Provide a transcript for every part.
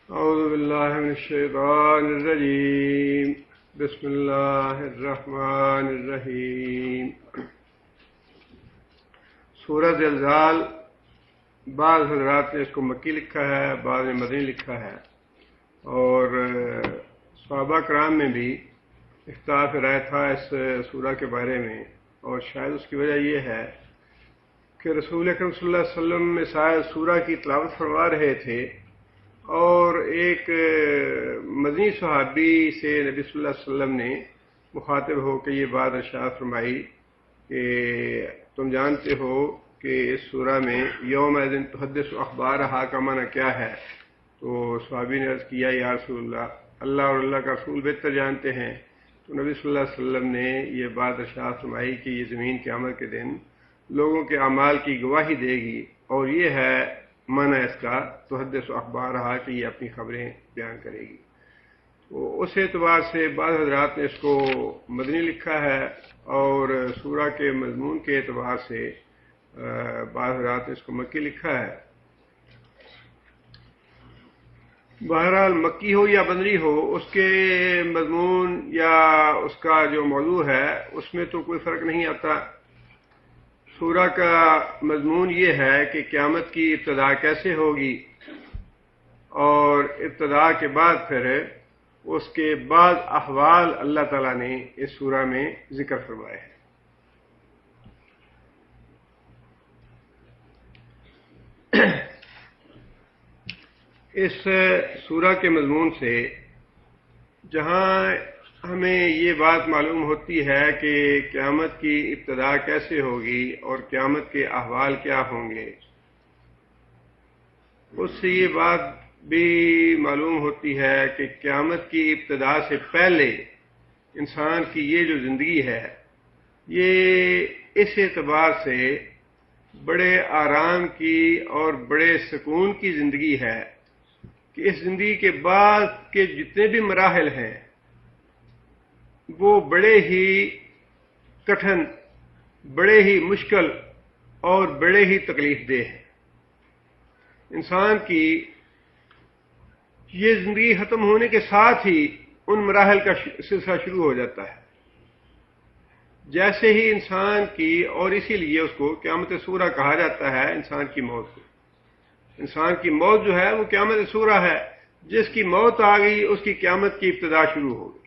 أعوذ بالله من الشيطان الرجيم. بسم الله الرحمن الرحیم. سورہ زلزال، بعض حضرات نے اس کو مکی لکھا ہے، بعض نے مدنی لکھا ہے، اور صحابہ کرام میں بھی اختلاف رائے تھا اس سورہ کے بارے میں، اور شاید اس کی وجہ یہ ہے کہ رسول اکرم صلی اللہ علیہ وسلم شاید سورہ کی تلاوت فرما رہے تھے، اور ایک مدنی صحابی سے نبی صلی اللہ علیہ وسلم نے مخاطب ہو کے یہ بات ارشاد فرمائی کہ تم جانتے ہو کہ اس سورہ میں یوم الدین تحدث اخبارہا کا معنی کیا ہے؟ تو صحابی نے عرض کیا یا رسول اللہ اور اللہ کا رسول بہتر جانتے ہیں. تو نبی صلی اللہ علیہ وسلم نے یہ بات ارشاد فرمائی کہ یہ زمین قیامت کے دن لوگوں کے اعمال کی گواہی دے گی، اور یہ ہے معنی اس کا تحدث اخبارہا کہ یہ اپنی خبریں بیان کرے گی. تو اس اعتبار سے بعض حضرات نے اس کو مدنی لکھا ہے، اور سورہ کے مضمون کے اعتبار سے بعض حضرات نے اس کو مکی لکھا ہے. بہرحال مکی ہو یا مدنی ہو، اس کے مضمون یا اس کا جو موضوع ہے اس میں تو کوئی فرق نہیں آتا. سورہ کا مضمون یہ ہے کہ قیامت کی ابتدا کیسے ہوگی، اور ابتدا کے بعد پھر اس کے بعد احوال اللہ تعالیٰ نے اس سورہ میں ذکر فرمائے ہیں. اس سورہ کے مضمون سے جہاں ہمیں یہ بات معلوم ہوتی ہے کہ قیامت کی ابتدا کیسے ہوگی اور قیامت کے احوال کیا ہوں گے، اس سے یہ بات بھی معلوم ہوتی ہے کہ قیامت کی ابتدا سے پہلے انسان کی یہ جو زندگی ہے یہ اس اعتبار سے بڑے آرام کی اور بڑے سکون کی زندگی ہے کہ اس زندگی کے بعد کے جتنے بھی مراحل ہیں وہ بڑے ہی کٹھن، بڑے ہی مشکل اور بڑے ہی تکلیف دہ ہیں. انسان کی یہ زندگی ختم ہونے کے ساتھ ہی ان مراحل کا سلسلہ شروع ہو جاتا ہے. جیسے ہی انسان کی، اور اسی لیے اس کو قیامت صغریٰ کہا جاتا ہے، انسان کی موت کو. انسان کی موت جو ہے وہ قیامت صغریٰ ہے. جس کی موت آ گئی اس کی قیامت کی ابتدا شروع ہو گئی،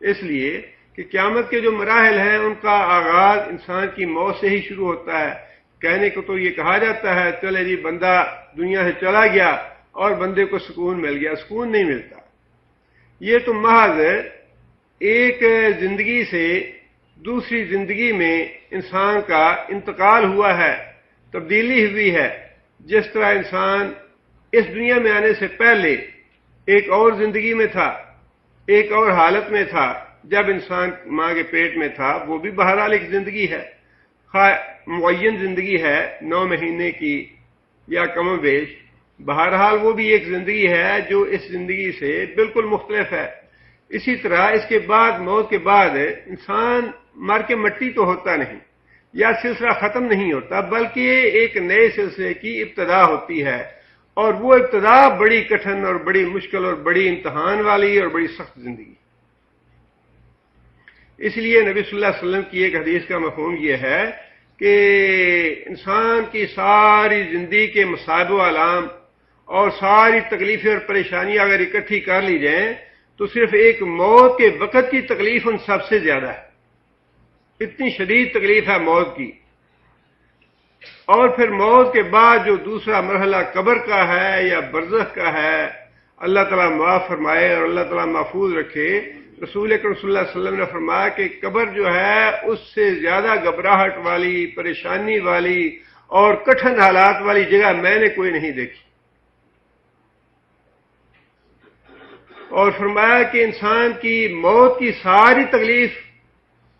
اس لیے کہ قیامت کے جو مراحل ہیں ان کا آغاز انسان کی موت سے ہی شروع ہوتا ہے. کہنے کو تو یہ کہا جاتا ہے چلے جی بندہ دنیا سے چلا گیا اور بندے کو سکون مل گیا. سکون نہیں ملتا. یہ تو محض ایک زندگی سے دوسری زندگی میں انسان کا انتقال ہوا ہے، تبدیلی ہوئی ہے. جس طرح انسان اس دنیا میں آنے سے پہلے ایک اور زندگی میں تھا، ایک اور حالت میں تھا جب انسان ماں کے پیٹ میں تھا، وہ بھی بہرحال ایک زندگی ہے، معین زندگی ہے 9 مہینے کی یا کم و بیش. بہرحال وہ بھی ایک زندگی ہے جو اس زندگی سے بالکل مختلف ہے. اسی طرح اس کے بعد، موت کے بعد، انسان مر کے مٹی تو ہوتا نہیں یا سلسلہ ختم نہیں ہوتا، بلکہ ایک نئے سلسلے کی ابتدا ہوتی ہے، اور وہ ابتدا بڑی کٹھن اور بڑی مشکل اور بڑی امتحان والی اور بڑی سخت زندگی. اس لیے نبی صلی اللہ علیہ وسلم کی ایک حدیث کا مفہوم یہ ہے کہ انسان کی ساری زندگی کے مصائب و آلام اور ساری تکلیفیں اور پریشانیاں اگر اکٹھی کر لی جائیں تو صرف ایک موت کے وقت کی تکلیف ان سب سے زیادہ ہے. اتنی شدید تکلیف ہے موت کی. اور پھر موت کے بعد جو دوسرا مرحلہ قبر کا ہے یا برزخ کا ہے، اللہ تعالیٰ معاف فرمائے اور اللہ تعالیٰ محفوظ رکھے. رسول اکرم صلی اللہ علیہ وسلم نے فرمایا کہ قبر جو ہے اس سے زیادہ گھبراہٹ والی، پریشانی والی اور کٹھن حالات والی جگہ میں نے کوئی نہیں دیکھی. اور فرمایا کہ انسان کی موت کی ساری تکلیف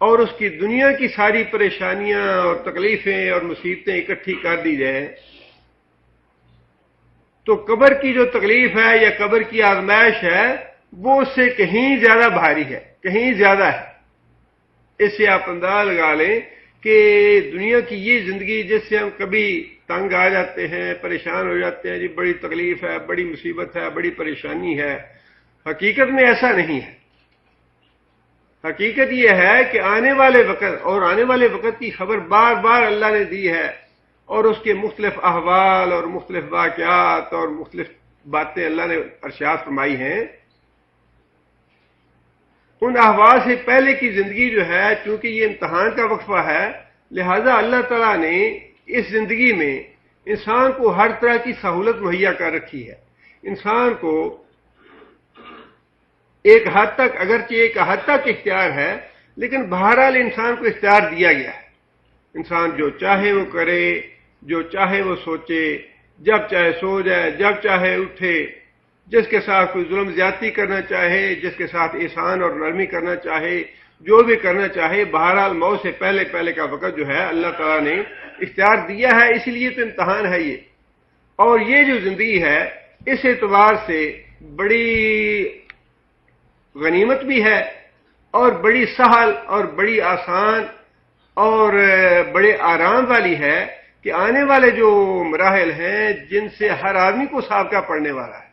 اور اس کی دنیا کی ساری پریشانیاں اور تکلیفیں اور مصیبتیں اکٹھی کر دی جائیں تو قبر کی جو تکلیف ہے یا قبر کی آزمائش ہے وہ اس سے کہیں زیادہ بھاری ہے، کہیں زیادہ ہے. اس سے آپ اندازہ لگا لیں کہ دنیا کی یہ زندگی جس سے ہم کبھی تنگ آ جاتے ہیں، پریشان ہو جاتے ہیں، جی بڑی تکلیف ہے، بڑی مصیبت ہے، بڑی پریشانی ہے۔ حقیقت میں ایسا نہیں ہے۔ حقیقت یہ ہے کہ آنے والے وقت کی خبر بار بار اللہ نے دی ہے، اور اس کے مختلف احوال اور مختلف واقعات اور مختلف باتیں اللہ نے ارشاد فرمائی ہیں۔ ان احوال سے پہلے کی زندگی جو ہے، چونکہ یہ امتحان کا وقفہ ہے، لہذا اللہ تعالیٰ نے اس زندگی میں انسان کو ہر طرح کی سہولت مہیا کر رکھی ہے۔ انسان کو ایک حد تک، اگرچہ ایک حد تک اختیار ہے، لیکن بہرحال انسان کو اختیار دیا گیا ہے۔ انسان جو چاہے وہ کرے، جو چاہے وہ سوچے، جب چاہے سو جائے، جب چاہے اٹھے، جس کے ساتھ کوئی ظلم زیادتی کرنا چاہے، جس کے ساتھ احسان اور نرمی کرنا چاہے، جو بھی کرنا چاہے، بہرحال موت سے پہلے کا وقت جو ہے اللہ تعالیٰ نے اختیار دیا ہے۔ اس لیے تو امتحان ہے یہ۔ اور یہ جو زندگی ہے، اس اعتبار سے بڑی غنیمت بھی ہے، اور بڑی سہل اور بڑی آسان اور بڑے آرام والی ہے، کہ آنے والے جو مراحل ہیں جن سے ہر آدمی کو سابقہ پڑنے والا ہے۔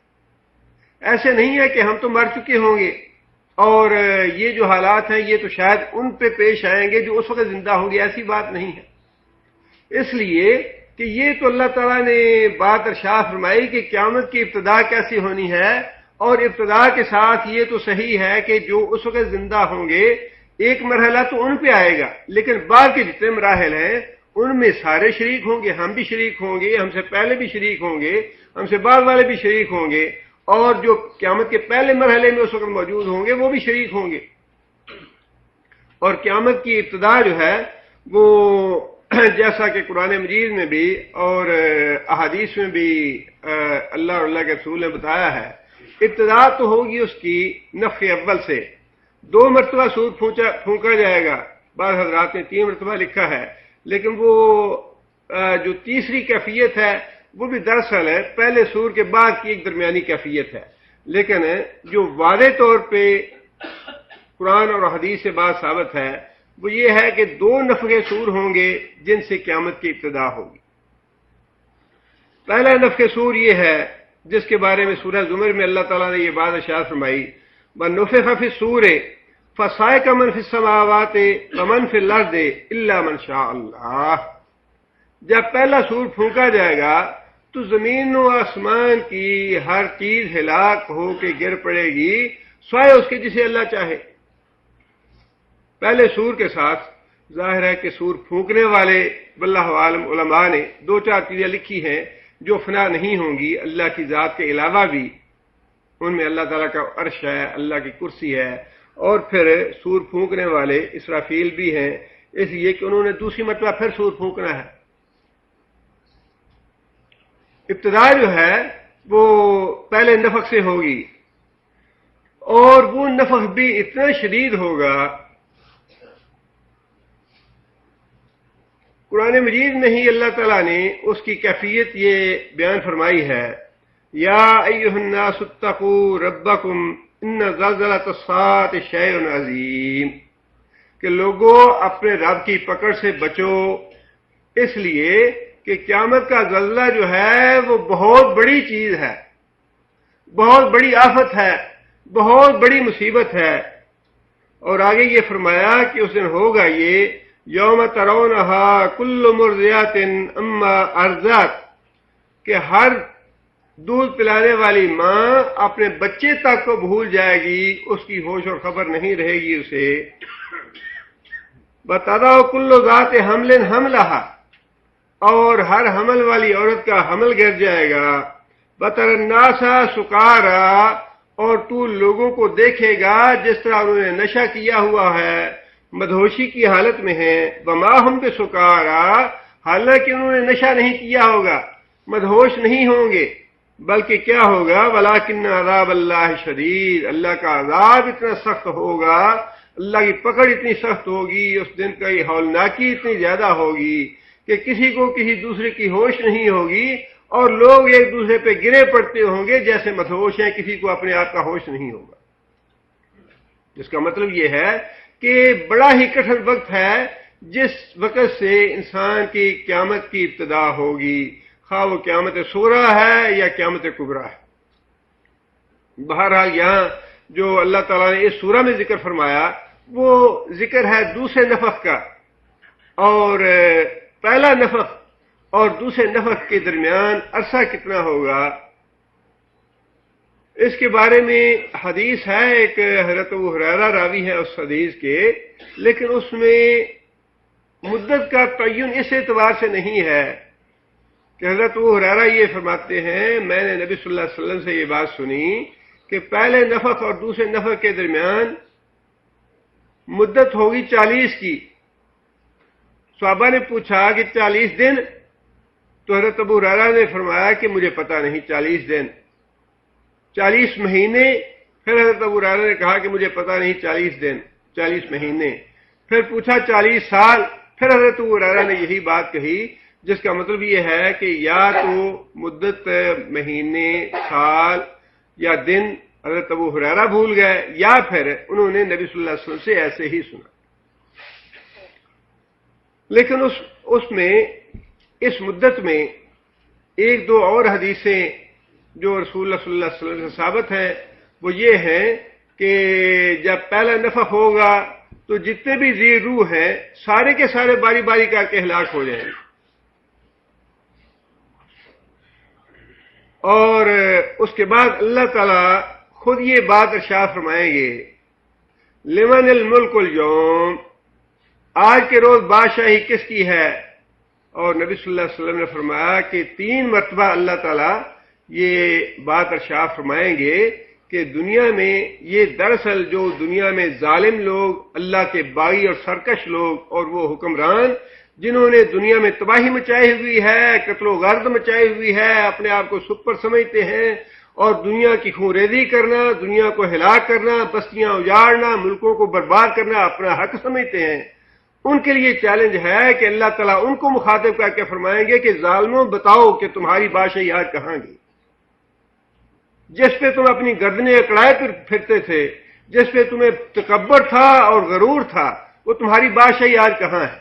ایسے نہیں ہے کہ ہم تو مر چکے ہوں گے اور یہ جو حالات ہیں یہ تو شاید ان پہ پیش آئیں گے جو اس وقت زندہ ہوں گے، ایسی بات نہیں ہے۔ اس لیے کہ یہ تو اللہ تعالیٰ نے بات ارشاد فرمائی کہ قیامت کی ابتدا کیسی ہونی ہے، اور ابتدا کے ساتھ یہ تو صحیح ہے کہ جو اس وقت زندہ ہوں گے ایک مرحلہ تو ان پہ آئے گا، لیکن بعد کے جتنے مراحل ہیں ان میں سارے شریک ہوں گے، ہم بھی شریک ہوں گے، ہم سے پہلے بھی شریک ہوں گے، ہم سے بعد والے بھی شریک ہوں گے، اور جو قیامت کے پہلے مرحلے میں اس وقت موجود ہوں گے وہ بھی شریک ہوں گے۔ اور قیامت کی ابتدا جو ہے وہ جیسا کہ قرآن مجید میں بھی اور احادیث میں بھی اللہ اور اللہ کے رسول نے بتایا ہے، ابتدا تو ہوگی اس کی نفخ اول سے، 2 مرتبہ سور پھونکا جائے گا، بعض حضرات نے 3 مرتبہ لکھا ہے، لیکن وہ جو تیسری کیفیت ہے وہ بھی دراصل ہے پہلے سور کے بعد کی ایک درمیانی کیفیت ہے، لیکن جو واضح طور پہ قرآن اور حدیث سے بات ثابت ہے وہ یہ ہے کہ 2 نفخے سور ہوں گے جن سے قیامت کی ابتدا ہوگی۔ پہلا نفخ سور یہ ہے جس کے بارے میں سورہ زمر میں اللہ تعالیٰ نے یہ بات ارشاد فرمائی، وَنُفِخَ فِي الصُّورِ فَصَعِقَ مَن فِي السَّمَاوَاتِ وَمَن فِي الْأَرْضِ إِلَّا مَن شَاءَ اللَّهُ۔ جب پہلا سور پھونکا جائے گا تو زمین و آسمان کی ہر چیز ہلاک ہو کے گر پڑے گی سوائے اس کے جسے اللہ چاہے۔ پہلے سور کے ساتھ ظاہر ہے کہ سور پھونکنے والے واللہ عالم علماء نے 2-4 چیزیں لکھی ہیں جو فنا نہیں ہوں گی اللہ کی ذات کے علاوہ بھی، ان میں اللہ تعالیٰ کا عرش ہے، اللہ کی کرسی ہے، اور پھر سور پھونکنے والے اسرافیل بھی ہیں، اس لیے کہ انہوں نے دوسری مرتبہ پھر سور پھونکنا ہے۔ ابتدا جو ہے وہ پہلے نفخ سے ہوگی، اور وہ نفخ بھی اتنا شدید ہوگا، قرآن مجید میں ہی اللہ تعالیٰ نے اس کی کیفیت یہ بیان فرمائی ہے، یا ایھا الناس اتقوا ربکم ان زلزلۃ الساعۃ شیء عظیم، کہ لوگوں اپنے رب کی پکڑ سے بچو، اس لیے کہ قیامت کا زلزلہ جو ہے وہ بہت بڑی چیز ہے، بہت بڑی آفت ہے، بہت بڑی مصیبت ہے۔ اور آگے یہ فرمایا کہ اس دن ہوگا یہ یوم ترونہا کل مرضعۃ عما ارضعت، کہ ہر دودھ پلانے والی ماں اپنے بچے تک کو بھول جائے گی، اس کی ہوش اور خبر نہیں رہے گی اسے۔ بتضع کل ذات حمل حملہا، اور ہر حمل والی عورت کا حمل گر جائے گا۔ بتر الناس سکارا، اور تو لوگوں کو دیکھے گا جس طرح انہوں نے نشہ کیا ہوا ہے، مدہوشی کی حالت میں ہیں۔ وما ہم بسکارا، حالانکہ انہوں نے نشہ نہیں کیا ہوگا، مدہوش نہیں ہوں گے، بلکہ کیا ہوگا، ولیکن عذاب اللہ شدید، اللہ کا عذاب اتنا سخت ہوگا، اللہ کی پکڑ اتنی سخت ہوگی، اس دن کی ہولناکی اتنی زیادہ ہوگی کہ کسی کو کسی دوسرے کی ہوش نہیں ہوگی، اور لوگ ایک دوسرے پہ گرے پڑتے ہوں گے جیسے مدہوش ہیں، کسی کو اپنے آپ کا ہوش نہیں ہوگا۔ جس کا مطلب یہ ہے کہ بڑا ہی کٹھن وقت ہے جس وقت سے انسان کی قیامت کی ابتدا ہوگی، خواہ وہ قیامت صغریٰ ہے یا قیامت کبریٰ ہے۔ بہرحال یہاں جو اللہ تعالیٰ نے اس سورہ میں ذکر فرمایا وہ ذکر ہے دوسرے نفخ کا، اور پہلا نفخ اور دوسرے نفخ کے درمیان عرصہ کتنا ہوگا اس کے بارے میں حدیث ہے، ایک حضرت ابو ہریرہ راوی ہے اس حدیث کے، لیکن اس میں مدت کا تعین اس اعتبار سے نہیں ہے کہ حضرت ابو ہریرہ یہ فرماتے ہیں میں نے نبی صلی اللہ علیہ وسلم سے یہ بات سنی کہ پہلے نفخ اور دوسرے نفخ کے درمیان مدت ہوگی 40 کی۔ صحابہ نے پوچھا کہ 40 دن، تو حضرت ابو ہریرہ نے فرمایا کہ مجھے پتہ نہیں 40 دن، 40 مہینے۔ پھر حضرت ابو ہریرہ نے کہا کہ مجھے پتہ نہیں 40 دن، 40 مہینے۔ پھر پوچھا 40 سال، پھر حضرت ابو ہریرہ نے یہی بات کہی، جس کا مطلب یہ ہے کہ یا تو مدت مہینے، سال یا دن حضرت ابو ہریرہ بھول گئے، یا پھر انہوں نے نبی صلی اللہ علیہ وسلم سے ایسے ہی سنا۔ لیکن اس میں اس مدت میں ایک دو اور حدیثیں جو رسول اللہ صلی اللہ علیہ وسلم سے ثابت ہیں، وہ یہ ہیں کہ جب پہلا نفخ ہوگا تو جتنے بھی ذی روح ہیں سارے کے سارے باری باری کر کے ہلاک ہو جائیں گے، اور اس کے بعد اللہ تعالیٰ خود یہ بات ارشاد فرمائیں گے لمن الملک اليوم، آج کے روز بادشاہی کس کی ہے؟ اور نبی صلی اللہ علیہ وسلم نے فرمایا کہ 3 مرتبہ اللہ تعالیٰ یہ بات ارشاد فرمائیں گے کہ دنیا میں یہ دراصل جو دنیا میں ظالم لوگ، اللہ کے باغی اور سرکش لوگ اور وہ حکمران جنہوں نے دنیا میں تباہی مچائی ہوئی ہے، قتل و غارت مچائی ہوئی ہے، اپنے آپ کو سپر سمجھتے ہیں اور دنیا کی خون ریزی کرنا، دنیا کو ہلاک کرنا، بستیاں اجاڑنا، ملکوں کو برباد کرنا اپنا حق سمجھتے ہیں، ان کے لیے چیلنج ہے کہ اللہ تعالیٰ ان کو مخاطب کر کے فرمائیں گے کہ ظالموں بتاؤ کہ تمہاری بادشاہی آج کہاں گئی؟ جس پہ تم اپنی گردنیں اکڑائے پھرتے تھے، جس پہ تمہیں تکبر تھا اور غرور تھا، وہ تمہاری بادشاہی آج کہاں ہے؟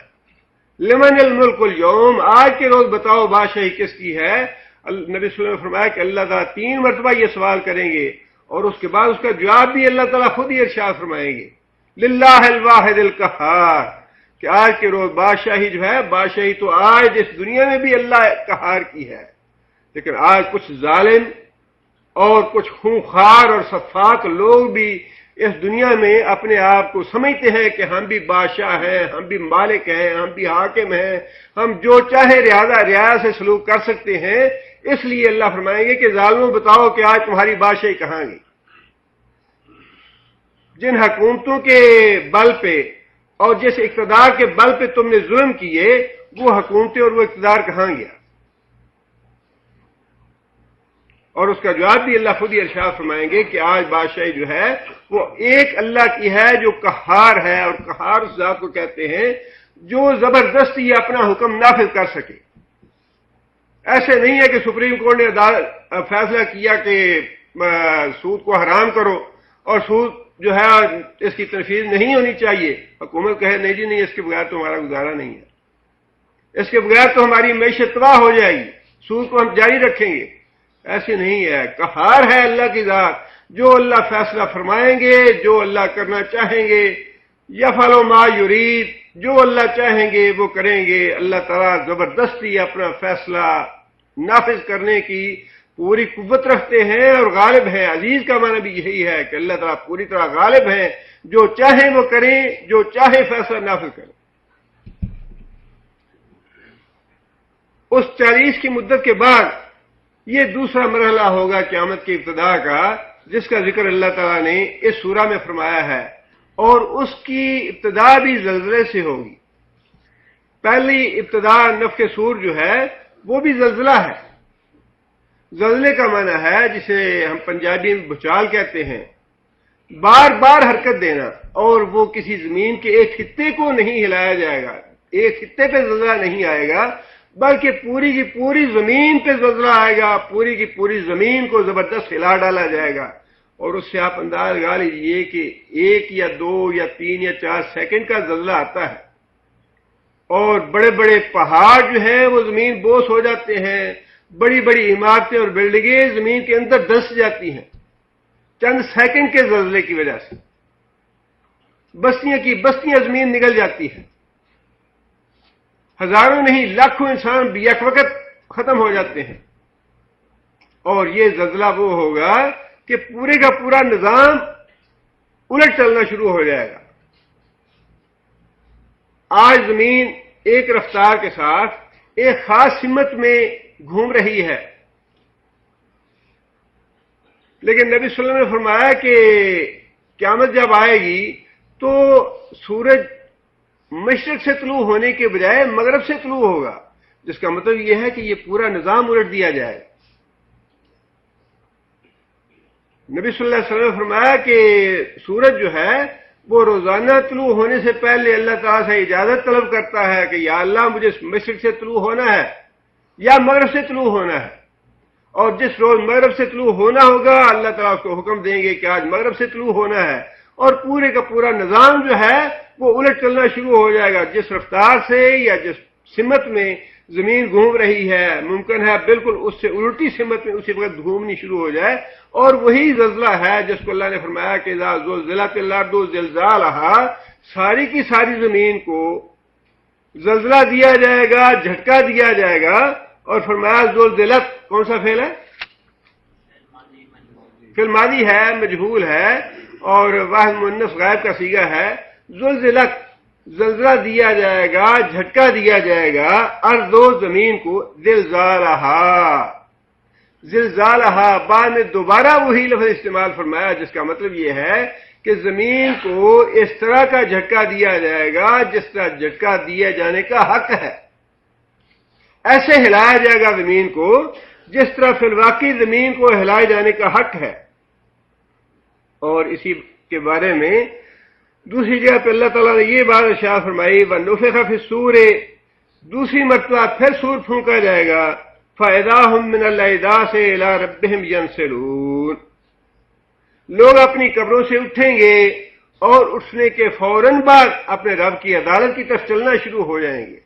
لمن الملک اليوم، آج کے روز بتاؤ بادشاہی کس کی ہے؟ نبی صلی اللہ علیہ وسلم نے فرمایا کہ اللہ تعالیٰ 3 مرتبہ یہ سوال کریں گے، اور اس کے بعد اس کا جواب بھی اللہ تعالیٰ خود ہی ارشاد فرمائیں گے للہ الواحد القہار، کہ آج کے روز بادشاہی جو ہے، بادشاہی تو آج اس دنیا میں بھی اللہ قہار کی ہے، لیکن آج کچھ ظالم اور کچھ خونخوار اور سفاک لوگ بھی اس دنیا میں اپنے آپ کو سمجھتے ہیں کہ ہم بھی بادشاہ ہیں، ہم بھی مالک ہیں، ہم بھی حاکم ہیں، ہم جو چاہے رعایا سے سلوک کر سکتے ہیں۔ اس لیے اللہ فرمائیں گے کہ ظالموں بتاؤ کہ آج تمہاری بادشاہی کہاں گئی؟ جن حکومتوں کے بل پہ اور جس اقتدار کے بل پہ تم نے ظلم کیے، وہ حکومتیں اور وہ اقتدار کہاں گیا؟ اور اس کا جواب بھی اللہ خود ہی ارشاد فرمائیں گے کہ آج بادشاہی جو ہے وہ ایک اللہ کی ہے جو قہار ہے، اور قہار اس ذات کو کہتے ہیں جو زبردستی اپنا حکم نافذ کر سکے۔ ایسے نہیں ہے کہ سپریم کورٹ نے فیصلہ کیا کہ سود کو حرام کرو اور سود جو ہے اس کی تنفیذ نہیں ہونی چاہیے، حکومت کہے نہیں جی نہیں، اس کے بغیر تو ہمارا گزارا نہیں ہے، اس کے بغیر تو ہماری معیشت تباہ ہو جائے گی، سود کو ہم جاری رکھیں گے۔ ایسے نہیں ہے، قہار ہے اللہ کی ذات، جو اللہ فیصلہ فرمائیں گے، جو اللہ کرنا چاہیں گے، یفعل ما یرید، جو اللہ چاہیں گے وہ کریں گے۔ اللہ تعالیٰ زبردستی اپنا فیصلہ نافذ کرنے کی پوری قوت رکھتے ہیں اور غالب ہیں۔ عزیز کا معنی بھی یہی ہے کہ اللہ تعالیٰ پوری طرح غالب ہیں، جو چاہیں وہ کریں، جو چاہے فیصلہ نافذ کریں۔ اس 40 کی مدت کے بعد یہ دوسرا مرحلہ ہوگا قیامت کی ابتدا کا، جس کا ذکر اللہ تعالیٰ نے اس سورہ میں فرمایا ہے، اور اس کی ابتدا بھی زلزلے سے ہوگی۔ پہلی ابتدا نفخ صور جو ہے وہ بھی زلزلہ ہے۔ زلزلے کا معنی ہے جسے ہم پنجابی میں بھوچال کہتے ہیں، بار بار حرکت دینا، اور وہ کسی زمین کے ایک خطے کو نہیں ہلایا جائے گا، ایک خطے پہ زلزلہ نہیں آئے گا، بلکہ پوری کی پوری زمین پہ زلزلہ آئے گا، پوری کی پوری زمین کو زبردست ہلا ڈالا جائے گا۔ اور اس سے آپ انداز لگا لیجیے کہ 1 یا 2 یا 3 یا 4 سیکنڈ کا زلزلہ آتا ہے، اور بڑے بڑے پہاڑ جو ہیں وہ زمین بوس ہو جاتے ہیں، بڑی بڑی عمارتیں اور بلڈنگیں زمین کے اندر دھنس جاتی ہیں چند سیکنڈ کے زلزلے کی وجہ سے، بستیاں کی بستیاں زمین نگل جاتی ہیں، ہزاروں نہیں لاکھوں انسان بھی یک وقت ختم ہو جاتے ہیں، اور یہ زلزلہ وہ ہوگا کہ پورے کا پورا نظام الٹ چلنا شروع ہو جائے گا۔ آج زمین ایک رفتار کے ساتھ ایک خاص سمت میں گھوم رہی ہے، لیکن نبی صلی اللہ علیہ وسلم نے فرمایا کہ قیامت جب آئے گی تو سورج مشرق سے طلوع ہونے کے بجائے مغرب سے طلوع ہوگا، جس کا مطلب یہ ہے کہ یہ پورا نظام الٹ دیا جائے گا۔ نبی صلی اللہ علیہ وسلم نے فرمایا کہ سورج جو ہے وہ روزانہ طلوع ہونے سے پہلے اللہ تعالیٰ سے اجازت طلب کرتا ہے کہ یا اللہ مجھے مشرق سے طلوع ہونا ہے یا مغرب سے طلوع ہونا ہے، اور جس روز مغرب سے طلوع ہونا ہوگا اللہ تعالیٰ اس کو حکم دیں گے کہ آج مغرب سے طلوع ہونا ہے، اور پورے کا پورا نظام جو ہے وہ الٹ چلنا شروع ہو جائے گا۔ جس رفتار سے یا جس سمت میں زمین گھوم رہی ہے ممکن ہے بالکل اس سے الٹی سمت میں اسی وقت گھومنی شروع ہو جائے، اور وہی زلزلہ ہے جس کو اللہ نے فرمایا کہ اذا زلزلت الارض زلزالہا، ساری کی ساری زمین کو زلزلہ دیا جائے گا، جھٹکا دیا جائے گا، اور فرمایا زلزلت کون سا فعل ہے؟ فعل ماضی ہے، مجہول ہے، اور واحد مؤنث غائب کا صیغہ ہے۔ زلزلت زلزلہ دیا جائے گا، جھٹکا دیا جائے گا ارض و زمین کو، زلزالہا زلزالہا، بعد میں دوبارہ وہی لفظ استعمال فرمایا جس کا مطلب یہ ہے کہ زمین کو اس طرح کا جھٹکا دیا جائے گا جس طرح جھٹکا دیے جانے کا حق ہے، ایسے ہلایا جائے گا زمین کو جس طرح فی الواقع زمین کو ہلائے جانے کا حق ہے۔ اور اسی کے بارے میں دوسری جگہ پہ اللہ تعالیٰ نے یہ بات ارشاد فرمائی وَنُفِخَ فِي الصُّورِ، دوسری مرتبہ پھر سور پھونکا جائے گا، فَإِذَا هُم مِّنَ الْأَجْدَاثِ إِلَىٰ رَبِّهِمْ يَنسِلُونَ، لوگ اپنی قبروں سے اٹھیں گے اور اٹھنے کے فوراً بعد اپنے رب کی عدالت کی طرف چلنا شروع ہو جائیں گے۔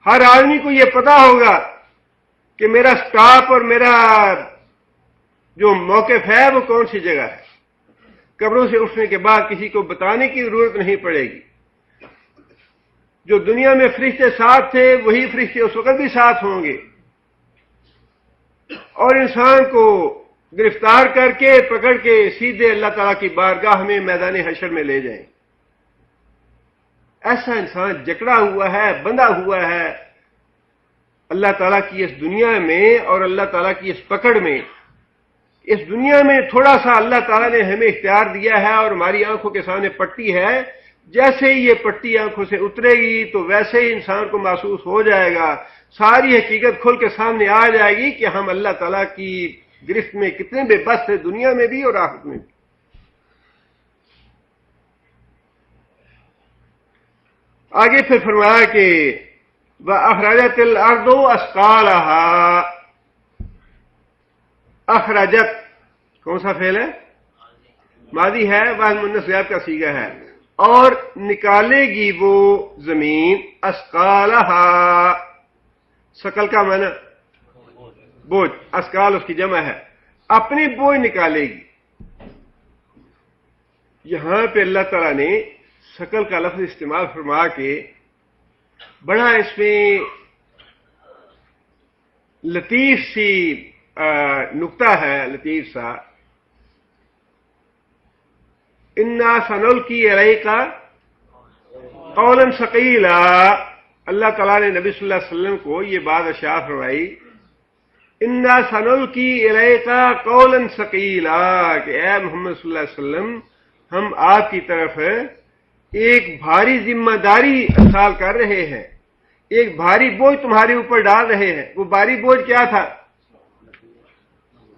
ہر آدمی کو یہ پتا ہوگا کہ میرا سٹاپ اور میرا جو موقف ہے وہ کون سی جگہ ہے۔ قبروں سے اٹھنے کے بعد کسی کو بتانے کی ضرورت نہیں پڑے گی، جو دنیا میں فرشتے ساتھ تھے وہی فرشتے اس وقت بھی ساتھ ہوں گے، اور انسان کو گرفتار کر کے پکڑ کے سیدھے اللہ تعالیٰ کی بارگاہ میں میدان حشر میں لے جائیں۔ ایسا انسان جکڑا ہوا ہے، بندھا ہوا ہے اللہ تعالیٰ کی اس دنیا میں اور اللہ تعالیٰ کی اس پکڑ میں۔ اس دنیا میں تھوڑا سا اللہ تعالیٰ نے ہمیں اختیار دیا ہے اور ہماری آنکھوں کے سامنے پٹی ہے، جیسے ہی یہ پٹی آنکھوں سے اترے گی تو ویسے ہی انسان کو محسوس ہو جائے گا، ساری حقیقت کھل کے سامنے آ جائے گی کہ ہم اللہ تعالیٰ کی گرفت میں کتنے بے بس تھے، دنیا میں بھی اور آخرت میں بھی۔ آگے پھر فرمایا کہ وَأَخْرَجَتِ الْأَرْضُ أَثْقَالَهَا، اخرجت کون سا فعل ہے؟ ماضی ہے، واحد مؤنث غائب کا صیغہ ہے، اور نکالے گی وہ زمین اثقالہا، ثقل کا معنی بوجھ، اثقال اس کی جمع ہے، اپنی بوجھ نکالے گی۔ یہاں پہ اللہ تعالیٰ نے ثقل کا لفظ استعمال فرما کے بڑا اس میں لطیف سی نکتہ ہے، لطیف سا، اِنَّا سَنُلْقِي عَلَيْكَ قَوْلًا ثَقِيلًا، اللہ تعالیٰ نے نبی صلی اللہ علیہ وسلم کو یہ بات ارشاد فرمائی، اِنَّا سَنُلْقِي عَلَيْكَ قَوْلًا ثَقِيلًا، کہ اے محمد صلی اللہ علیہ وسلم ہم آپ کی طرف ایک بھاری ذمہ داری ارسال کر رہے ہیں، ایک بھاری بوجھ تمہارے اوپر ڈال رہے ہیں۔ وہ بھاری بوجھ کیا تھا؟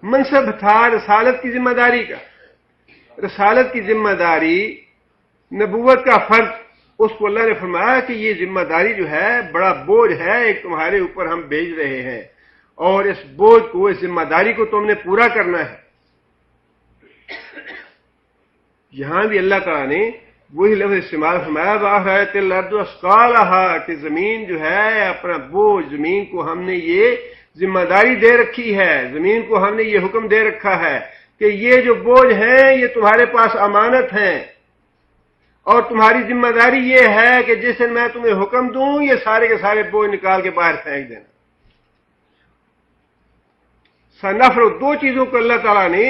منصب تھا رسالت کی ذمہ داری کا، رسالت کی ذمہ داری، نبوت کا فرض، اس کو اللہ نے فرمایا کہ یہ ذمہ داری جو ہے بڑا بوجھ ہے، ایک تمہارے اوپر ہم بھیج رہے ہیں، اور اس بوجھ کو، اس ذمہ داری کو تم نے پورا کرنا ہے۔ یہاں بھی اللہ تعالیٰ نے وہی لفظ استعمال فرمایا وَأَخْرَجَتِ الْأَرْضُ أَثْقَالَهَا کہ زمین جو ہے اپنا بوجھ، زمین کو ہم نے یہ ذمہ داری دے رکھی ہے، زمین کو ہم نے یہ حکم دے رکھا ہے کہ یہ جو بوجھ ہیں یہ تمہارے پاس امانت ہیں، اور تمہاری ذمہ داری یہ ہے کہ جس دن میں تمہیں حکم دوں یہ سارے کے سارے بوجھ نکال کے باہر پھینک دینا۔ سنفرغ، دو چیزوں کو اللہ تعالیٰ نے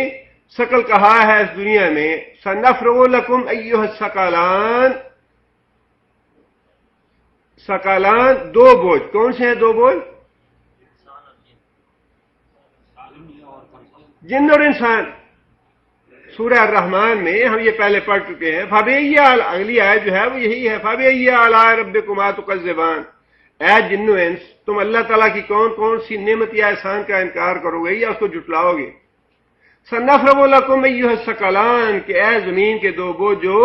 ثقل کہا ہے اس دنیا میں، سنفرغ لکم ایھا الثقلان، ثقلان دو بوجھ، کون سے ہیں دو بوجھ؟ جن اور انسان۔ سورہ الرحمن میں ہم یہ پہلے پڑھ چکے ہیں، فَبِأَيِّ آلَاءِ، اگلی آیت جو ہے وہ یہی ہے، فَبِأَيِّ آلَاءِ رَبِّكُمَا تُكَذِّبَانِ، اے جن و انس تم اللہ تعالیٰ کی کون کون سی نعمت یا احسان کا انکار کرو گے یا اس کو جھٹلاؤ گے۔ سنفرغ لکم ایھا الثقلان کہ اے زمین کے دو بوجھ جو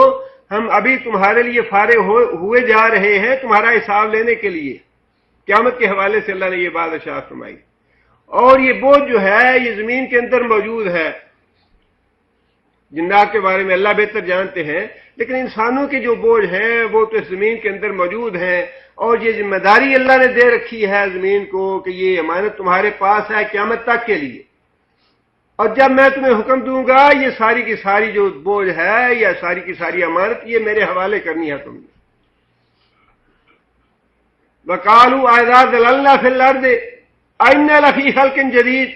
ہم ابھی تمہارے لیے فارغ ہوئے جا رہے ہیں تمہارا حساب لینے کے لیے، قیامت کے حوالے سے اللہ نے یہ بات ارشاد فرمائی۔ اور یہ بوجھ جو ہے یہ زمین کے اندر موجود ہے، جنات کے بارے میں اللہ بہتر جانتے ہیں، لیکن انسانوں کے جو بوجھ ہیں وہ تو اس زمین کے اندر موجود ہیں، اور یہ ذمہ داری اللہ نے دے رکھی ہے زمین کو کہ یہ امانت تمہارے پاس ہے قیامت تک کے لیے، اور جب میں تمہیں حکم دوں گا یہ ساری کی ساری جو بوجھ ہے یا ساری کی ساری امانت یہ میرے حوالے کرنی ہے تم نے۔ وَقَالُوا أَإِذَا ضَلَلْنَا فِي الْأَرْضِ أَإِنَّا لَفِي خَلْقٍ جَدِيدٍ،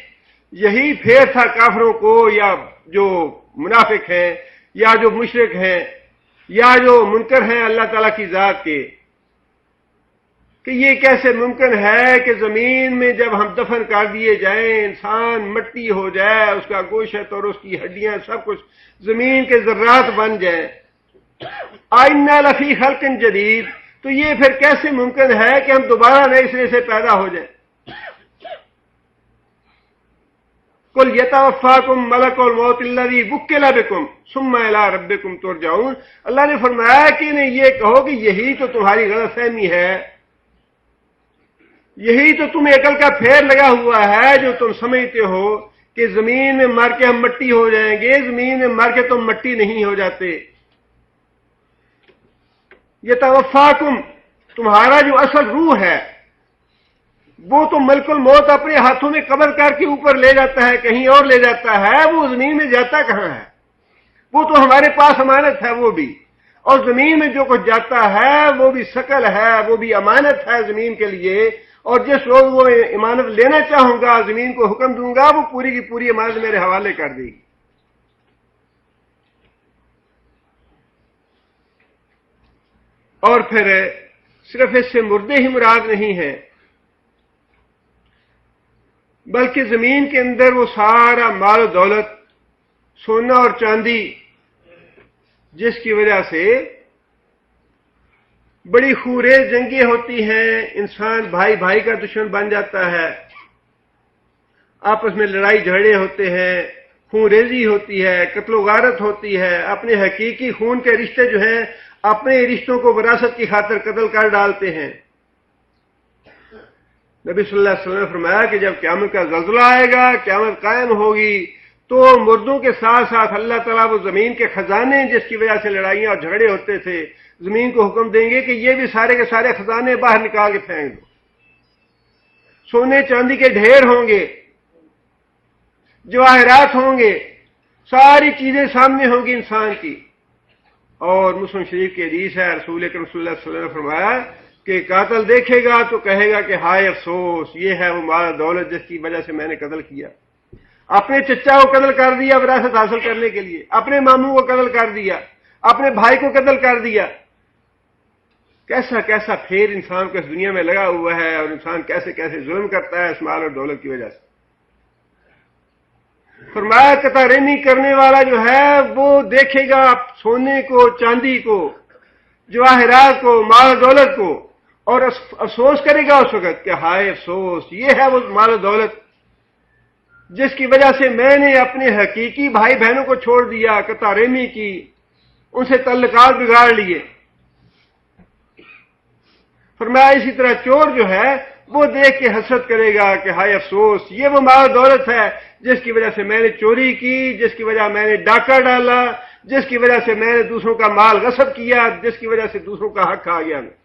یہی پھیر تھا کافروں کو یا جو منافق ہیں یا جو مشرک ہیں یا جو منکر ہیں اللہ تعالیٰ کی ذات کے، کہ یہ کیسے ممکن ہے کہ زمین میں جب ہم دفن کر دیے جائیں انسان مٹی ہو جائے، اس کا گوشت اور اس کی ہڈیاں سب کچھ زمین کے ذرات بن جائیں، آئنہ لفی خلق جدید، تو یہ پھر کیسے ممکن ہے کہ ہم دوبارہ نئے سرے سے پیدا ہو جائیں۔ قل یتوفاکم ملک الموت الذی وکل بکم ثم الی ربکم ترجعون، اللہ نے فرمایا کہ انہیں یہ کہو کہ یہی تو تمہاری غلط فہمی ہے، یہی تو تمہیں عقل کا پھیر لگا ہوا ہے جو تم سمجھتے ہو کہ زمین میں مر کے ہم مٹی ہو جائیں گے، زمین میں مر کے تم مٹی نہیں ہو جاتے۔ یتوفاکم، تمہارا جو اصل روح ہے وہ تو ملک الموت اپنے ہاتھوں میں قبض کر کے اوپر لے جاتا ہے، کہیں اور لے جاتا ہے، وہ زمین میں جاتا کہاں ہے؟ وہ تو ہمارے پاس امانت ہے وہ بھی، اور زمین میں جو کچھ جاتا ہے وہ بھی ثقل ہے، وہ بھی امانت ہے زمین کے لیے، اور جس روز وہ امانت لینا چاہوں گا زمین کو حکم دوں گا وہ پوری کی پوری امانت میرے حوالے کر دے گی۔ اور پھر صرف اس سے مردے ہی مراد نہیں ہیں، بلکہ زمین کے اندر وہ سارا مال و دولت، سونا اور چاندی، جس کی وجہ سے بڑی خوریز جنگیں ہوتی ہیں، انسان بھائی بھائی کا دشمن بن جاتا ہے، آپس میں لڑائی جھگڑے ہوتے ہیں، خون ریزی ہوتی ہے، قتل و غارت ہوتی ہے، اپنے حقیقی خون کے رشتے جو ہیں اپنے رشتوں کو وراثت کی خاطر قتل کر ڈالتے ہیں۔ نبی صلی اللہ علیہ وسلم نے فرمایا کہ جب قیامت کا زلزلہ آئے گا، قیامت قائم ہوگی، تو مردوں کے ساتھ ساتھ اللہ تعالیٰ وہ زمین کے خزانے جس کی وجہ سے لڑائیاں اور جھگڑے ہوتے تھے، زمین کو حکم دیں گے کہ یہ بھی سارے کے سارے خزانے باہر نکال کے پھینک دو۔ سونے چاندی کے ڈھیر ہوں گے، جواہرات ہوں گے، ساری چیزیں سامنے ہوں گی انسان کی۔ اور مسلم شریف کی حدیث ہے، رسول اکرم صلی اللہ علیہ وسلم نے فرمایا کہ قاتل دیکھے گا تو کہے گا کہ ہائے افسوس، یہ ہے وہ مال دولت جس کی وجہ سے میں نے قتل کیا، اپنے چچا کو قتل کر دیا وراثت حاصل کرنے کے لیے، اپنے ماموں کو قتل کر دیا، اپنے بھائی کو قتل کر دیا۔ کیسا کیسا پھیر انسان کو اس دنیا میں لگا ہوا ہے، اور انسان کیسے کیسے ظلم کرتا ہے اس مال اور دولت کی وجہ سے۔ فرمایا قطع رحمی کرنے والا جو ہے وہ دیکھے گا سونے کو، چاندی کو، جواہرات کو، مال دولت کو، اور افسوس کرے گا اس وقت کہ ہائے افسوس، یہ ہے وہ مال و دولت جس کی وجہ سے میں نے اپنے حقیقی بھائی بہنوں کو چھوڑ دیا، قطع رحمی کی، ان سے تعلقات بگاڑ لیے۔ فرمایا اسی طرح چور جو ہے وہ دیکھ کے حسرت کرے گا کہ ہائے افسوس، یہ وہ مال و دولت ہے جس کی وجہ سے میں نے چوری کی، جس کی وجہ میں نے ڈاکہ ڈالا، جس کی وجہ سے میں نے دوسروں کا مال غصب کیا، جس کی وجہ سے دوسروں کا حق کھا گیا میں،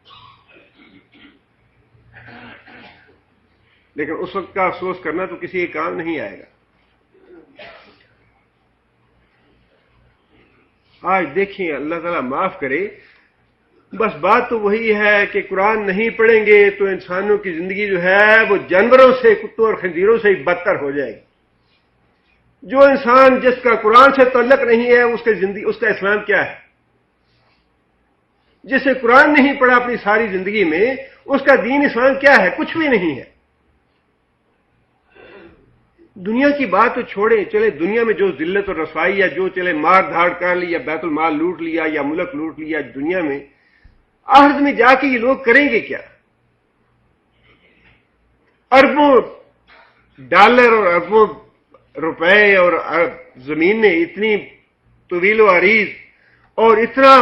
لیکن اس وقت کا افسوس کرنا تو کسی کے کام نہیں آئے گا۔ آج دیکھیں، اللہ تعالیٰ معاف کرے، بس بات تو وہی ہے کہ قرآن نہیں پڑھیں گے تو انسانوں کی زندگی جو ہے وہ جانوروں سے، کتوں اور خنزیروں سے ہی بدتر ہو جائے گی۔ جو انسان جس کا قرآن سے تعلق نہیں ہے، اس کا اسلام کیا ہے؟ جس نے قرآن نہیں پڑھا اپنی ساری زندگی میں، اس کا دین اسلام کیا ہے؟ کچھ بھی نہیں ہے۔ دنیا کی بات تو چھوڑیں، چلے دنیا میں جو ذلت اور رسوائی یا جو چلے مار دھاڑ کر لی یا بیت المال لوٹ لیا یا ملک لوٹ لیا دنیا میں، آخرت میں جا کے یہ لوگ کریں گے کیا؟ اربوں ڈالر اور اربوں روپے اور زمینیں اتنی طویل و عریض اور اتنا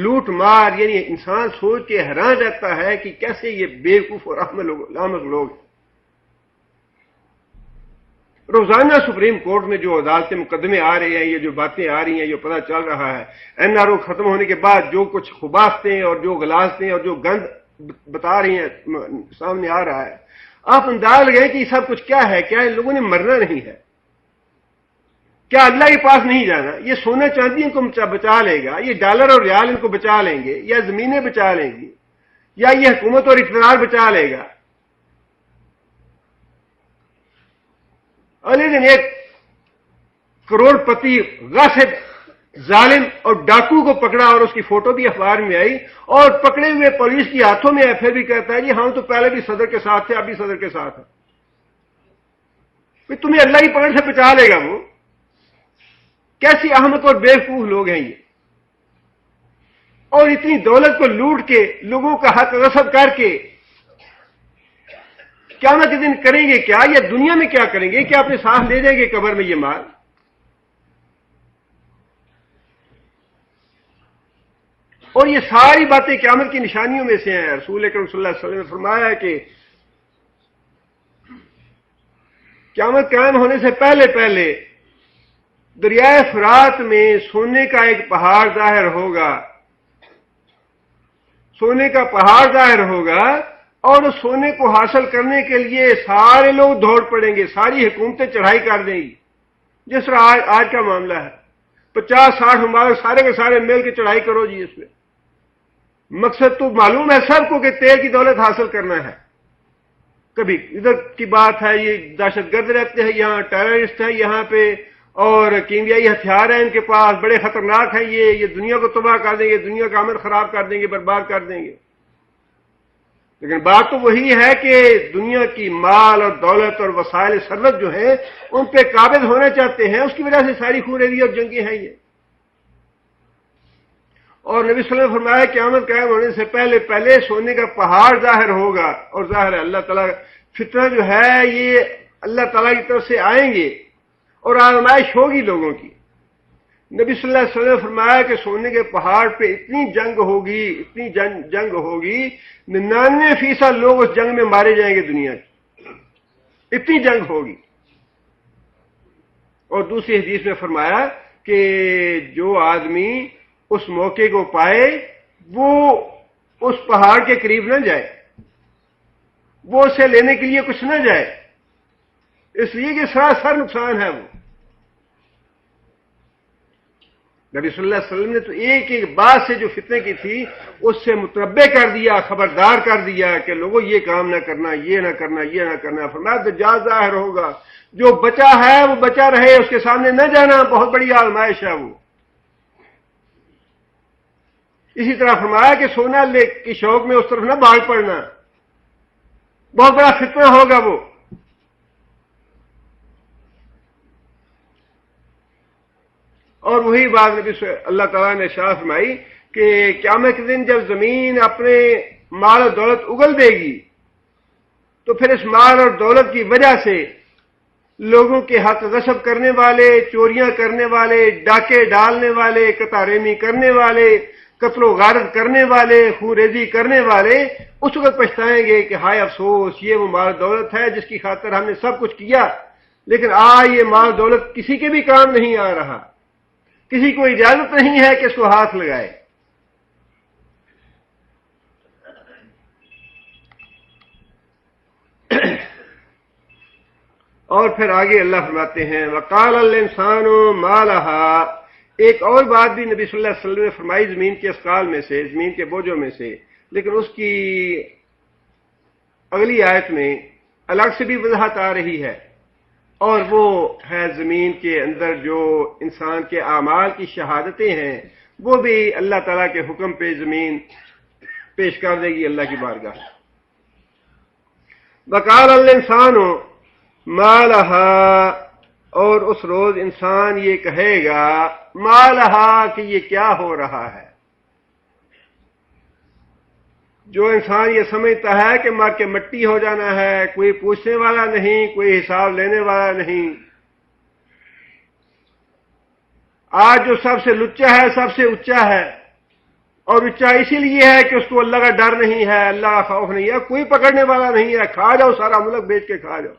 لوٹ مار، یعنی انسان سوچ کے حیران رہتا ہے کہ کیسے یہ بیوقوف اور احمق لوگ۔ روزانہ سپریم کورٹ میں جو عدالتیں مقدمے آ رہے ہیں، یہ جو باتیں آ رہی ہیں، یہ پتہ چل رہا ہے این آر او ختم ہونے کے بعد جو کچھ خباستیں اور جو غلاستیں اور جو گند بتا رہی ہیں سامنے آ رہا ہے، آپ انداز لگائیں کہ یہ سب کچھ کیا ہے؟ کیا ان لوگوں نے مرنا نہیں ہے؟ کیا اللہ کے پاس نہیں جانا؟ یہ سونا چاندی ان کو بچا لے گا، یہ ڈالر اور ریال ان کو بچا لیں گے، یا زمینیں بچا لیں گی، یا یہ حکومت اور اقتدار بچا لے گا؟ اگلے دن ایک کروڑ پتی غاصب، ظالم اور ڈاکو کو پکڑا اور اس کی فوٹو بھی اخبار میں آئی، اور پکڑے ہوئے پولیس کے ہاتھوں میں ہے، پھر بھی کہتا ہے جی ہم تو پہلے بھی صدر کے ساتھ تھے، اب بھی صدر کے ساتھ ہے۔ تمہیں اللہ کی پکڑ سے بچا لے گا وہ؟ کیسی احمق اور بیوقوف لوگ ہیں یہ، اور اتنی دولت کو لوٹ کے، لوگوں کا حق غصب کر کے قیامت کے دن کریں گے کیا؟ یا دنیا میں کیا کریں گے؟ کیا اپنے ساتھ لے جائیں گے قبر میں یہ مال؟ اور یہ ساری باتیں قیامت کی نشانیوں میں سے ہیں۔ رسول اکرم صلی اللہ علیہ وسلم نے فرمایا ہے کہ قیامت قائم ہونے سے پہلے پہلے دریائے فرات میں سونے کا ایک پہاڑ ظاہر ہوگا، سونے کا پہاڑ ظاہر ہوگا، اور اس سونے کو حاصل کرنے کے لیے سارے لوگ دوڑ پڑیں گے، ساری حکومتیں چڑھائی کر دیں گی، جس طرح آج کا معاملہ ہے۔ 50-60 ممالک سارے کے سارے مل کے چڑھائی کرو جی اس میں۔ مقصد تو معلوم ہے سب کو کہ تیل کی دولت حاصل کرنا ہے۔ کبھی ادھر کی بات ہے، یہ دہشت گرد رہتے ہیں یہاں، ٹیررسٹ ہیں یہاں پہ، اور کیمیائی ہتھیار ہیں ان کے پاس، بڑے خطرناک ہیں یہ دنیا کو تباہ کر دیں گے، دنیا کا امن خراب کر دیں گے، برباد کر دیں گے۔ لیکن بات تو وہی ہے کہ دنیا کی مال اور دولت اور وسائل ثروت جو ہیں ان پہ قابض ہونا چاہتے ہیں، اس کی وجہ سے ساری خوریزی اور جنگیں ہیں یہ۔ اور نبی صلی اللہ علیہ وسلم نے فرمایا قیامت قائم ہونے سے پہلے پہلے سونے کا پہاڑ ظاہر ہوگا، اور ظاہر ہے اللہ تعالیٰ فتنہ جو ہے یہ اللہ تعالیٰ کی طرف سے آئیں گے اور آزمائش ہوگی لوگوں کی۔ نبی صلی اللہ علیہ وسلم نے فرمایا کہ سونے کے پہاڑ پہ اتنی جنگ ہوگی، اتنی جنگ ہوگی، 99% لوگ اس جنگ میں مارے جائیں گے دنیا کی، اتنی جنگ ہوگی۔ اور دوسری حدیث میں فرمایا کہ جو آدمی اس موقع کو پائے وہ اس پہاڑ کے قریب نہ جائے، وہ اسے لینے کے لیے کچھ نہ جائے، اس لیے کہ سراسر نقصان ہے وہ۔ نبی صلی اللہ علیہ وسلم نے تو ایک ایک بات سے جو فتنے کی تھی اس سے متنبع کر دیا، خبردار کر دیا کہ لوگوں یہ کام نہ کرنا، یہ نہ کرنا، یہ نہ کرنا۔ فرمایا دجال ظاہر ہوگا، جو بچا ہے وہ بچا رہے، اس کے سامنے نہ جانا، بہت بڑی آزمائش ہے وہ۔ اسی طرح فرمایا کہ سونا لے کی شوق میں اس طرف نہ بھاگ پڑنا، بہت بڑا فتنہ ہوگا وہ۔ اور وہی بات نبی اللہ تعالیٰ نے ارشاد فرمائی کہ قیامت کے دن جب زمین اپنے مال و دولت اگل دے گی تو پھر اس مال اور دولت کی وجہ سے لوگوں کے حق غصب کرنے والے، چوریاں کرنے والے، ڈاکے ڈالنے والے، قطع رحمی کرنے والے، قتل و غارت کرنے والے، خون ریزی کرنے والے اس وقت پچھتائیں گے کہ ہائے افسوس، یہ وہ مال دولت ہے جس کی خاطر ہم نے سب کچھ کیا، لیکن آج یہ مال دولت کسی کے بھی کام نہیں آ رہا۔ کسی کو اجازت نہیں ہے کہ اس کو ہاتھ لگائے. اور پھر آگے اللہ فرماتے ہیں وقال الانسان ما لها. ایک اور بات بھی نبی صلی اللہ علیہ وسلم نے فرمائی زمین کے اسقال میں سے، زمین کے بوجھوں میں سے، لیکن اس کی اگلی آیت میں الگ سے بھی وضاحت آ رہی ہے، اور وہ ہے زمین کے اندر جو انسان کے اعمال کی شہادتیں ہیں، وہ بھی اللہ تعالیٰ کے حکم پہ زمین پیش کر دے گی اللہ کی بارگاہ. وقال الانسان ما لها. اور اس روز انسان یہ کہے گا ما لها کہ یہ کیا ہو رہا ہے. جو انسان یہ سمجھتا ہے کہ مر کے مٹی ہو جانا ہے، کوئی پوچھنے والا نہیں، کوئی حساب لینے والا نہیں، آج جو سب سے لچا ہے سب سے اونچا ہے، اور اونچا اسی لیے ہے کہ اس کو اللہ کا ڈر نہیں ہے، اللہ کا خوف نہیں ہے، کوئی پکڑنے والا نہیں ہے، کھا جاؤ سارا ملک بیچ کے کھا جاؤ.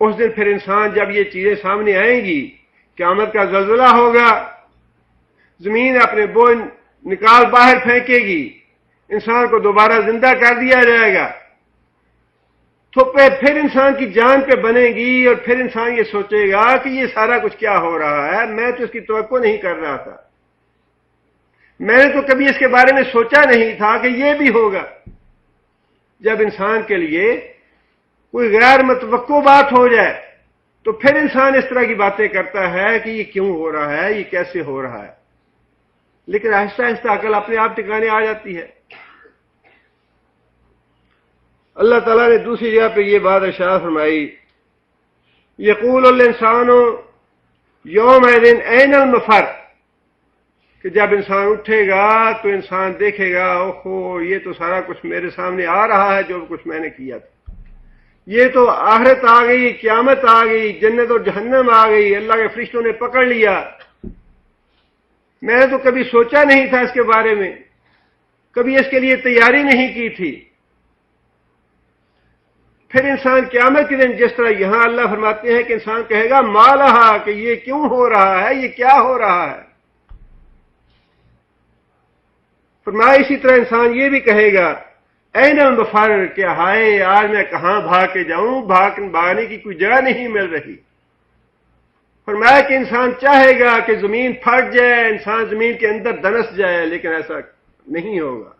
اس دن پھر انسان جب یہ چیزیں سامنے آئیں گی، قیامت کا زلزلہ ہوگا، زمین اپنے بوجھ نکال باہر پھینکے گی، انسان کو دوبارہ زندہ کر دیا جائے گا، تو پھر انسان کی جان پہ بنے گی، اور پھر انسان یہ سوچے گا کہ یہ سارا کچھ کیا ہو رہا ہے، میں تو اس کی توقع نہیں کر رہا تھا، میں نے تو کبھی اس کے بارے میں سوچا نہیں تھا کہ یہ بھی ہوگا. جب انسان کے لیے کوئی غیر متوقع بات ہو جائے تو پھر انسان اس طرح کی باتیں کرتا ہے کہ یہ کیوں ہو رہا ہے، یہ کیسے ہو رہا ہے. لیکن آہستہ آہستہ عقل اپنے آپ ٹھکانے آ جاتی ہے. اللہ تعالیٰ نے دوسری جگہ پہ یہ بات ارشاد فرمائی یقول الانسان یومئذ این المفر. کہ جب انسان اٹھے گا تو انسان دیکھے گا اوہو یہ تو سارا کچھ میرے سامنے آ رہا ہے جو کچھ میں نے کیا تھا، یہ تو آخرت آ گئی، قیامت آ گئی، جنت اور جہنم آ گئی، اللہ کے فرشتوں نے پکڑ لیا، میں نے تو کبھی سوچا نہیں تھا اس کے بارے میں، کبھی اس کے لیے تیاری نہیں کی تھی. پھر انسان قیامت کے دن جس طرح یہاں اللہ فرماتے ہیں کہ انسان کہے گا ما لها کہ یہ کیوں ہو رہا ہے، یہ کیا ہو رہا ہے. فرمایا اسی طرح انسان یہ بھی کہے گا این المفر کہ ہائے آج میں کہاں بھاگ کے جاؤں، بھاگنے کی کوئی جگہ نہیں مل رہی. فرمایا کہ انسان چاہے گا کہ زمین پھٹ جائے، انسان زمین کے اندر دنس جائے، لیکن ایسا نہیں ہوگا.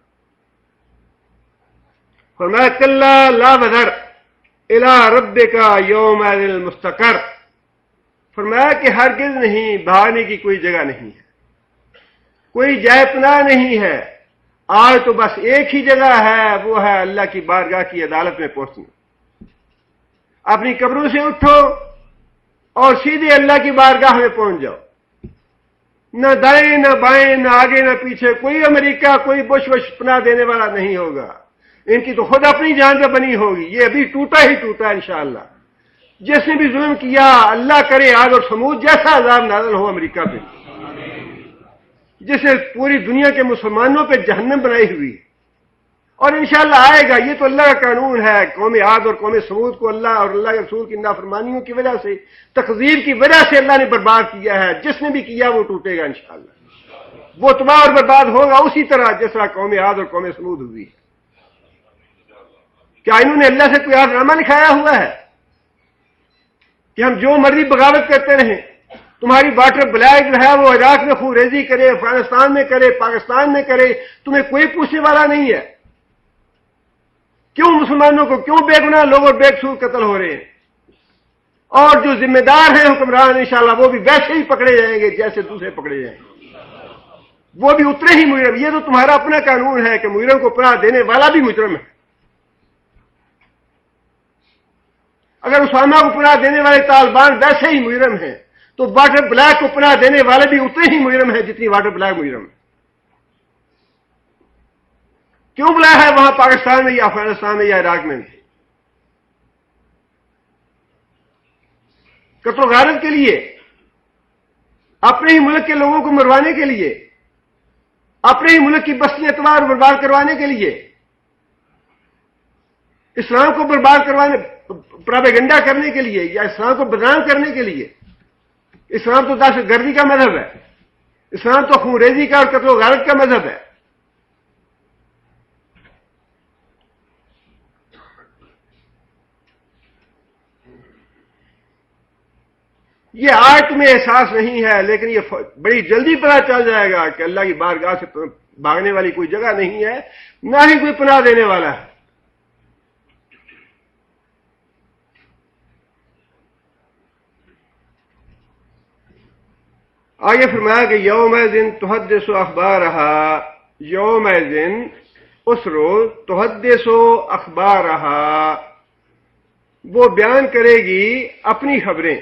فرمایا کلا لا وزر الی ربک یومئذ المستقر. فرمایا کہ ہرگز نہیں، بھاگنے کی کوئی جگہ نہیں ہے، کوئی جائے پناہ نہیں ہے. آج تو بس ایک ہی جگہ ہے، وہ ہے اللہ کی بارگاہ کی عدالت میں پہنچنا. اپنی قبروں سے اٹھو اور سیدھے اللہ کی بارگاہ میں پہنچ جاؤ. نہ دائیں نہ بائیں، نہ آگے نہ پیچھے، کوئی امریکہ کوئی بش پناہ دینے والا نہیں ہوگا. ان کی تو خود اپنی جان پہ بنی ہوگی. یہ ابھی ٹوٹا ہی ٹوٹا ہے انشاءاللہ. جس نے بھی ظلم کیا اللہ کرے عاد اور سمود جیسا عذاب نازل ہو امریکہ پہ، جس نے پوری دنیا کے مسلمانوں پہ جہنم بنائی ہوئی ہے. اور انشاءاللہ آئے گا. یہ تو اللہ کا قانون ہے. قوم عاد اور قوم سمود کو اللہ اور اللہ کے رسول کی نافرمانیوں کی وجہ سے، تقذیب کی وجہ سے اللہ نے برباد کیا ہے. جس نے بھی کیا وہ ٹوٹے گا انشاءاللہ. وہ تباہ اور برباد ہوگا اسی طرح جس طرح قوم عاد اور قوم سمود ہوئی. کیا انہوں نے اللہ سے کوئی عہد نامہ لکھایا ہوا ہے کہ ہم جو مرضی بغاوت کرتے رہیں، تمہاری واٹر بلیک جو ہے وہ عراق میں خون ریزی کرے، افغانستان میں کرے، پاکستان میں کرے، تمہیں کوئی پوچھنے والا نہیں ہے؟ کیوں مسلمانوں کو، کیوں بے گناہ لوگ اور بے قصور قتل ہو رہے ہیں؟ اور جو ذمہ دار ہیں حکمران انشاءاللہ وہ بھی ویسے ہی پکڑے جائیں گے جیسے دوسرے پکڑے جائیں گے. وہ بھی اتنے ہی مجرم. یہ تو تمہارا اپنا قانون ہے کہ مجرم کو پناہ دینے والا بھی مجرم ہے. اگر اسامہ کو پناہ دینے والے طالبان ویسے ہی مجرم ہیں تو واٹر بلیک کو پناہ دینے والے بھی اتنے ہی مجرم ہیں جتنی واٹر بلیک مجرم ہے. کیوں بلایا ہے وہاں پاکستان میں یا افغانستان میں یا عراق میں؟ قتل و غارت کے لیے، اپنے ہی ملک کے لوگوں کو مروانے کے لیے، اپنے ہی ملک کی بستی اتوار برباد کروانے کے لیے. اسلام کو برباد کروانے، پراپیگنڈا کرنے کے لیے یا اسلام کو بدنام کرنے کے لیے۔ اسلام تو دہشت گردی کا مذہب ہے، اسلام تو خون ریزی کا اور قتل و غارت کا مذہب ہے۔ یہ آج تمہیں احساس نہیں ہے، لیکن یہ بڑی جلدی پتہ چل جائے گا کہ اللہ کی بارگاہ سے بھاگنے والی کوئی جگہ نہیں ہے، نہ ہی کوئی پناہ دینے والا ہے۔ آگے فرمایا کہ یوم دن تحدث اخبارہا، یوم دن اس روز تحدث اخبارہا، وہ بیان کرے گی اپنی خبریں۔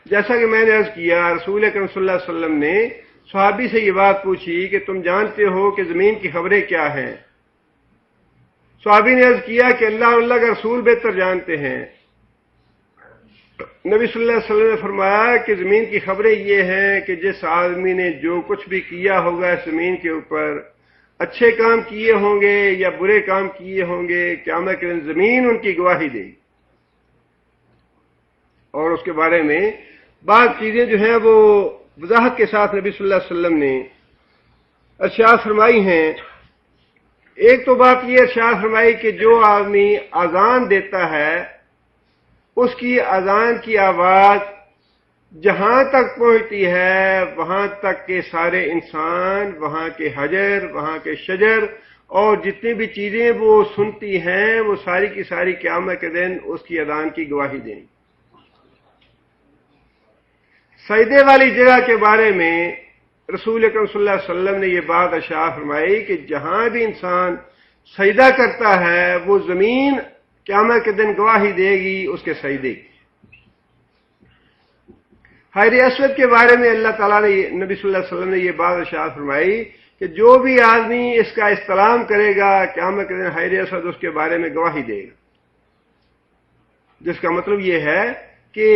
جیسا کہ میں نے عرض کیا، رسول اکرم صلی اللہ علیہ وسلم نے صحابی سے یہ بات پوچھی کہ تم جانتے ہو کہ زمین کی خبریں کیا ہیں؟ صحابی نے عرض کیا کہ اللہ اور اللہ کا رسول بہتر جانتے ہیں۔ نبی صلی اللہ علیہ وسلم نے فرمایا کہ زمین کی خبریں یہ ہیں کہ جس آدمی نے جو کچھ بھی کیا ہوگا اس زمین کے اوپر، اچھے کام کیے ہوں گے یا برے کام کیے ہوں گے، قیامت کے دن زمین ان کی گواہی دے گی۔ اور اس کے بارے میں بعض چیزیں جو ہیں وہ وضاحت کے ساتھ نبی صلی اللہ علیہ وسلم نے ارشاد فرمائی ہیں۔ ایک تو بات یہ ارشاد فرمائی کہ جو آدمی اذان دیتا ہے اس کی اذان کی آواز جہاں تک پہنچتی ہے وہاں تک کے سارے انسان، وہاں کے حجر، وہاں کے شجر اور جتنی بھی چیزیں وہ سنتی ہیں وہ ساری کی ساری قیامت کے دن اس کی اذان کی گواہی دیں۔ سجدے والی جگہ کے بارے میں رسول اکرم صلی اللہ علیہ وسلم نے یہ بات ارشاد فرمائی کہ جہاں بھی انسان سجدہ کرتا ہے وہ زمین قیامت کے دن گواہی دے گی اس کے سجدے کی۔ حجر اسود کے بارے میں اللہ تعالیٰ نے، نبی صلی اللہ علیہ وسلم نے یہ بات ارشاد فرمائی کہ جو بھی آدمی اس کا استلام کرے گا قیامت کے دن حجر اسود اس کے بارے میں گواہی دے گا، جس کا مطلب یہ ہے کہ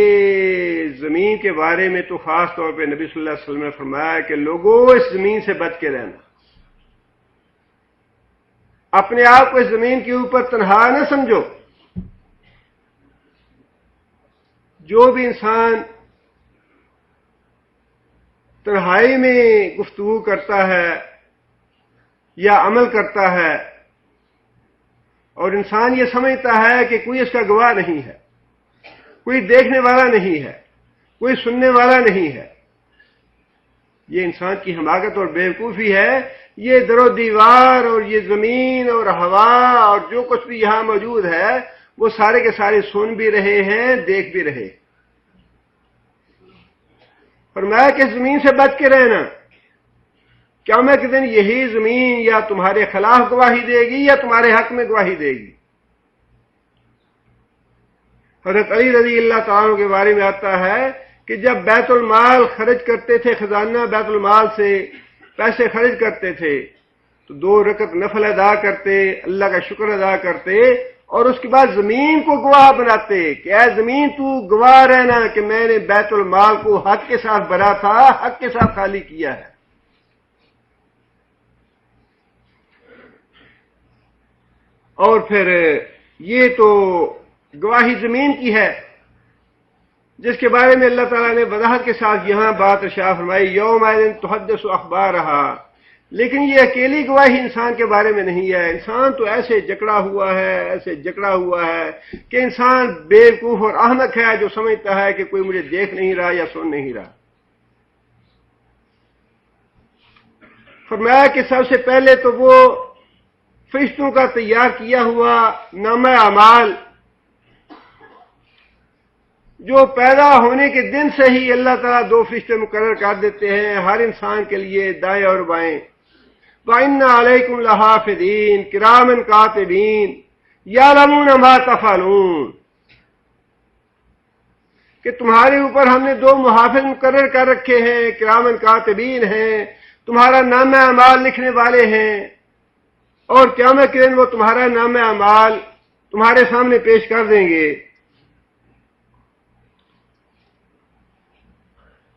زمین کے بارے میں تو خاص طور پہ نبی صلی اللہ علیہ وسلم نے فرمایا کہ لوگوں اس زمین سے بچ کے رہنا، اپنے آپ کو اس زمین کے اوپر تنہا نہ سمجھو۔ جو بھی انسان تنہائی میں گفتگو کرتا ہے یا عمل کرتا ہے اور انسان یہ سمجھتا ہے کہ کوئی اس کا گواہ نہیں ہے، کوئی دیکھنے والا نہیں ہے، کوئی سننے والا نہیں ہے، یہ انسان کی حماقت اور بیوقوفی ہے۔ یہ در و دیوار اور یہ زمین اور ہوا اور جو کچھ بھی یہاں موجود ہے وہ سارے کے سارے سن بھی رہے ہیں، دیکھ بھی رہے۔ فرمایا کہ زمین سے بچ کے رہنا، قیامت کے دن یہی زمین یا تمہارے خلاف گواہی دے گی یا تمہارے حق میں گواہی دے گی۔ حضرت علی رضی اللہ تعالیٰ عنہ کے بارے میں آتا ہے کہ جب بیت المال خرچ کرتے تھے، خزانہ بیت المال سے پیسے خرچ کرتے تھے تو 2 رکعت نفل ادا کرتے، اللہ کا شکر ادا کرتے اور اس کے بعد زمین کو گواہ بناتے کہ اے زمین تو گواہ رہنا کہ میں نے بیت المال کو حق کے ساتھ بھرا تھا، حق کے ساتھ خالی کیا ہے۔ اور پھر یہ تو گواہی زمین کی ہے جس کے بارے میں اللہ تعالیٰ نے وضاحت کے ساتھ یہاں بات ارشاد فرمائی، یوم تحدث اخبارہا۔ لیکن یہ اکیلی گواہی انسان کے بارے میں نہیں ہے، انسان تو ایسے جکڑا ہوا ہے، ایسے جکڑا ہوا ہے کہ انسان بیوقوف اور احمق ہے جو سمجھتا ہے کہ کوئی مجھے دیکھ نہیں رہا یا سن نہیں رہا۔ فرمایا کہ سب سے پہلے تو وہ فرشتوں کا تیار کیا ہوا نامہ اعمال جو پیدا ہونے کے دن سے ہی اللہ تعالیٰ 2 فرشتے مقرر کر دیتے ہیں ہر انسان کے لیے دائیں اور بائیں۔ وَإِنَّ عَلَيْكُمْ لَحَافِظِينَ كِرَامًا كَاتِبِينَ يَعْلَمُونَ مَا تَفْعَلُونَ، کہ تمہارے اوپر ہم نے 2 محافظ مقرر کر رکھے ہیں، کرامن کاتبین ہیں، تمہارا نامہ اعمال لکھنے والے ہیں، اور قیامت کے دن وہ تمہارا نامہ اعمال تمہارے سامنے پیش کر دیں گے۔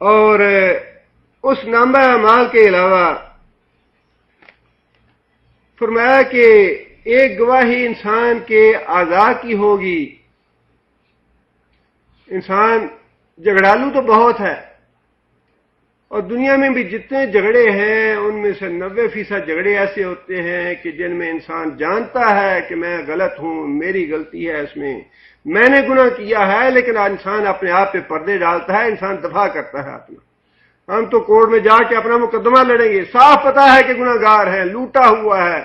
اور اس نامہ اعمال کے علاوہ فرمایا کہ ایک گواہی انسان کے اعضاء کی ہوگی. انسان جھگڑالو تو بہت ہے، اور دنیا میں بھی جتنے جھگڑے ہیں ان میں سے 90% جھگڑے ایسے ہوتے ہیں کہ جن میں انسان جانتا ہے کہ میں غلط ہوں، میری غلطی ہے، اس میں نے گناہ کیا ہے، لیکن انسان اپنے آپ پہ پردے ڈالتا ہے، انسان دفاع کرتا ہے اپنا. ہم تو کورٹ میں جا کے اپنا مقدمہ لڑیں گے، صاف پتا ہے کہ گناہ گار ہے، لوٹا ہوا ہے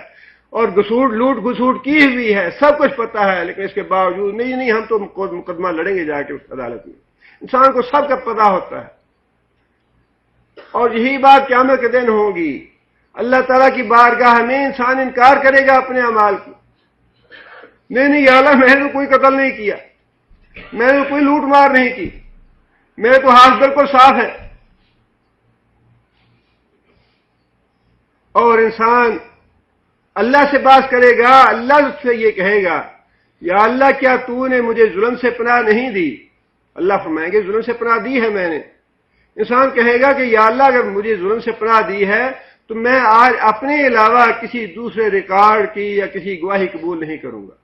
اور لوٹ گھسوٹ کی ہوئی ہے، سب کچھ پتا ہے، لیکن اس کے باوجود نہیں ہم تو مقدمہ لڑیں گے جا کے اس عدالت میں. انسان کو سب کا پتا ہوتا ہے. اور یہی بات قیامت کے دن ہوگی. اللہ تعالیٰ کی بارگاہ میں انسان انکار کرے گا اپنے اعمال کی. نہیں یا اللہ، میں نے کوئی قتل نہیں کیا، میں نے کوئی لوٹ مار نہیں کی، میرے تو ہاتھ بالکل صاف ہے. اور انسان اللہ سے بات کرے گا، اللہ سے یہ کہے گا، یا اللہ کیا تو نے مجھے ظلم سے پناہ نہیں دی؟ اللہ فرمائیں گے ظلم سے پناہ دی ہے میں نے. انسان کہے گا کہ یا اللہ اگر مجھے ظلم سے پناہ دی ہے تو میں آج اپنے علاوہ کسی دوسرے ریکارڈ کی یا کسی گواہی قبول نہیں کروں گا،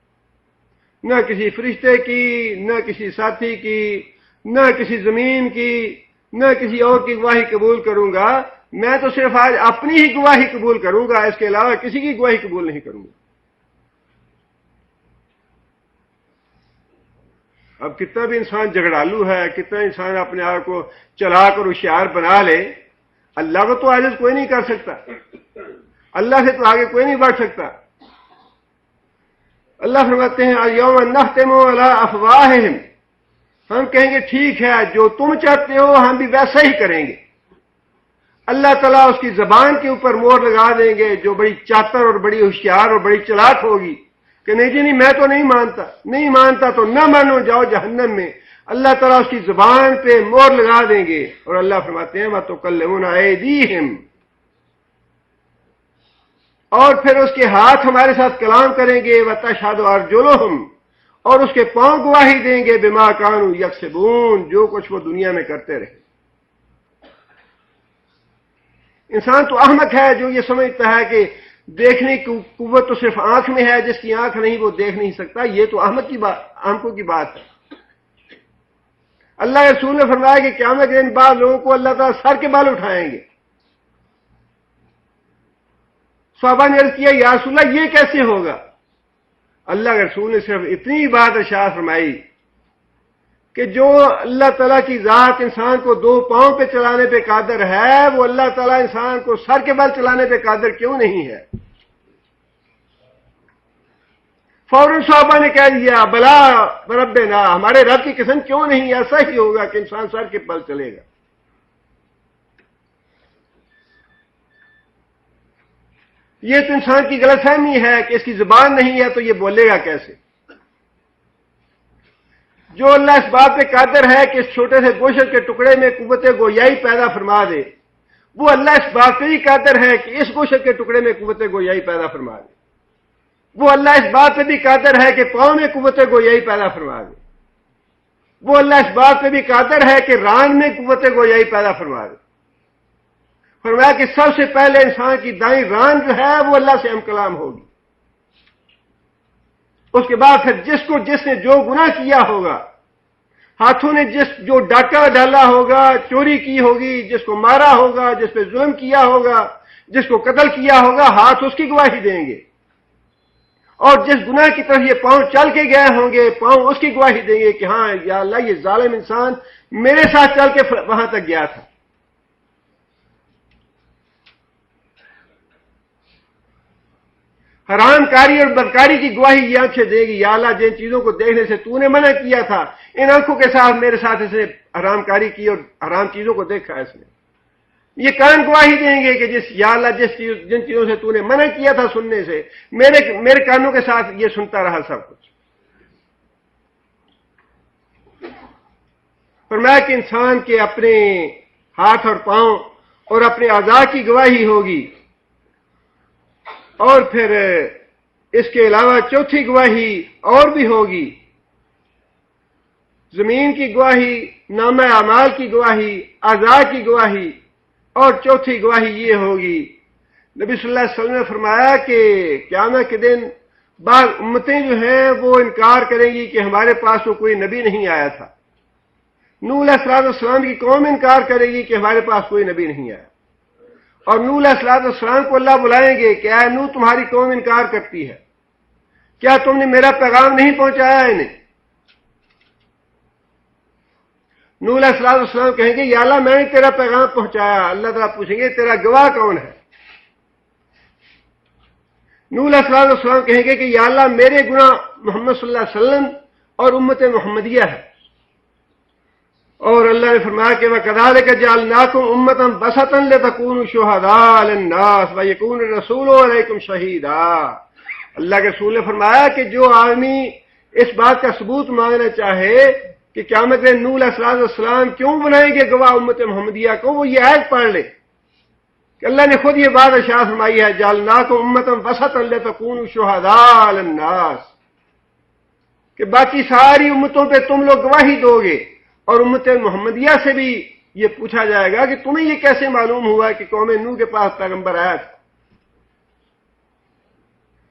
نہ کسی فرشتے کی، نہ کسی ساتھی کی، نہ کسی زمین کی، نہ کسی اور کی گواہی قبول کروں گا. میں تو صرف آج اپنی ہی گواہی قبول کروں گا، اس کے علاوہ کسی کی گواہی قبول نہیں کروں گا. اب کتنا بھی انسان جھگڑالو ہے، کتنا انسان اپنے آپ کو چلا کر ہوشیار بنا لے، اللہ کو تو عاجز کوئی نہیں کر سکتا، اللہ سے تو آگے کوئی نہیں بڑھ سکتا. اللہ فرماتے ہیں الیوم نختم علی افواہہم، ہم کہیں گے ٹھیک ہے جو تم چاہتے ہو ہم بھی ویسا ہی کریں گے. اللہ تعالیٰ اس کی زبان کے اوپر مور لگا دیں گے جو بڑی چاتر اور بڑی ہوشیار اور بڑی چلاک ہوگی کہ نہیں جی نہیں، میں تو نہیں مانتا تو نہ مانو، جاؤ جہنم میں. اللہ تعالیٰ اس کی زبان پہ مور لگا دیں گے. اور اللہ فرماتے ہیں وَتُكَلِّمُنَا أَيْدِيهِمْ، اور پھر اس کے ہاتھ ہمارے ساتھ کلام کریں گے. وَتَشْهَدُ أَرْجُلُهُمْ، اور اس کے پاؤں گواہی دیں گے بِمَا كَانُوا يَكْسِبُونَ، جو کچھ وہ دنیا میں کرتے رہے. انسان تو احمق ہے جو یہ سمجھتا ہے کہ دیکھنے کی قوت تو صرف آنکھ میں ہے، جس کی آنکھ نہیں وہ دیکھ نہیں سکتا. یہ تو احمقوں کی بات ہے. اللہ رسول نے فرمایا کہ قیامت کے دن بعض لوگوں کو اللہ تعالیٰ سر کے بال اٹھائیں گے. صحابہ نے عرض کیا یا رسول اللہ یہ کیسے ہوگا؟ اللہ کے رسول نے صرف اتنی بات ارشاد فرمائی کہ جو اللہ تعالیٰ کی ذات انسان کو 2 پاؤں پہ چلانے پہ قادر ہے، وہ اللہ تعالیٰ انسان کو سر کے بل چلانے پہ قادر کیوں نہیں ہے؟ فوراً صحابہ نے کہہ دیا بلا ربنا، ہمارے رب کی قسم کیوں نہیں، ایسا ہی ہوگا کہ انسان سر کے بل چلے گا. یہ تو انسان کی غلط فہمی ہے کہ اس کی زبان نہیں ہے تو یہ بولے گا کیسے. جو اللہ اس بات پہ قادر ہے کہ اس چھوٹے سے گوشت کے ٹکڑے میں قوت گویائی پیدا فرما دے، وہ اللہ اس بات پہ ہی قادر ہے کہ اس گوشت کے ٹکڑے میں قوت گویائی پیدا فرما دے. وہ اللہ اس بات پہ بھی قادر ہے کہ پاؤں میں قوت گویائی پیدا فرما دے. وہ اللہ اس بات پہ بھی قادر ہے کہ ران میں قوت گویائی پیدا فرما دے. فرمایا کہ سب سے پہلے انسان کی دائیں ران جو ہے وہ اللہ سے ہم کلام ہوگی. اس کے بعد پھر جس نے جو گناہ کیا ہوگا، ہاتھوں نے جو ڈاکہ ڈالا ہوگا، چوری کی ہوگی، جس کو مارا ہوگا، جس پہ ظلم کیا ہوگا، جس کو قتل کیا ہوگا، ہاتھ اس کی گواہی دیں گے. اور جس گناہ کی طرف یہ پاؤں چل کے گئے ہوں گے، پاؤں اس کی گواہی دیں گے کہ ہاں یا اللہ یہ ظالم انسان میرے ساتھ چل کے وہاں تک گیا تھا. حرام کاری اور بدکاری کی گواہی یہ آنکھیں دے گی، یا اللہ جن چیزوں کو دیکھنے سے تو نے منع کیا تھا، ان آنکھوں کے ساتھ میرے ساتھ اس نے حرام کاری کی اور حرام چیزوں کو دیکھا اس نے. یہ کان گواہی دیں گے کہ یا اللہ جن چیزوں سے تو نے منع کیا تھا سننے سے، میرے کانوں کے ساتھ یہ سنتا رہا سب کچھ. فرمایا کہ انسان کے اپنے ہاتھ اور پاؤں اور اپنے اعضاء کی گواہی ہوگی. اور پھر اس کے علاوہ چوتھی گواہی اور بھی ہوگی، زمین کی گواہی، نامہ اعمال کی گواہی، اعضاء کی گواہی. اور چوتھی گواہی یہ ہوگی، نبی صلی اللہ علیہ وسلم نے فرمایا کہ قیامت کے دن بعض امتیں جو ہیں وہ انکار کریں گی کہ ہمارے پاس تو کوئی نبی نہیں آیا تھا. نوح علیہ السلام کی قوم انکار کرے گی کہ ہمارے پاس کوئی نبی نہیں آیا. اور نوح علیہ السلام کو اللہ بلائیں گے کہ اے نوح تمہاری قوم انکار کرتی ہے, کیا تم نے میرا پیغام نہیں پہنچایا انہیں؟ نوح علیہ السلام کہیں گے یا اللہ میں نے تیرا پیغام پہنچایا. اللہ تعالیٰ پوچھیں گے تیرا گواہ کون ہے؟ نوح علیہ السلام کہیں گے کہ یا اللہ میرے گناہ محمد صلی اللہ علیہ وسلم اور امت محمدیہ ہے. اور اللہ نے فرمایا کہ وَكَذَلِكَ جَعَلْنَاكُمْ أُمَّةً وَسَطًا لِتَكُونُوا شُهَدَاءَ عَلَى النَّاسِ وَيَكُونَ الرَّسُولُ عَلَيْكُمْ شَهِيدًا. اللہ کے رسول نے فرمایا کہ جو آدمی اس بات کا ثبوت مانگنا چاہے کہ قیامت میں نوح علیہ السلام کیوں بنائیں گے گواہ امت محمدیہ کو, وہ یہ آیت پڑھ لے کہ اللہ نے خود یہ بات ارشاد فرمائی ہے جعلناکم امۃ وسطا لتکونوا شہداء علی الناس, کہ باقی ساری امتوں پہ تم لوگ گواہی دو گے. اور امت محمدیہ سے بھی یہ پوچھا جائے گا کہ تمہیں یہ کیسے معلوم ہوا کہ قوم نوح کے پاس پیغمبر آیا تھا.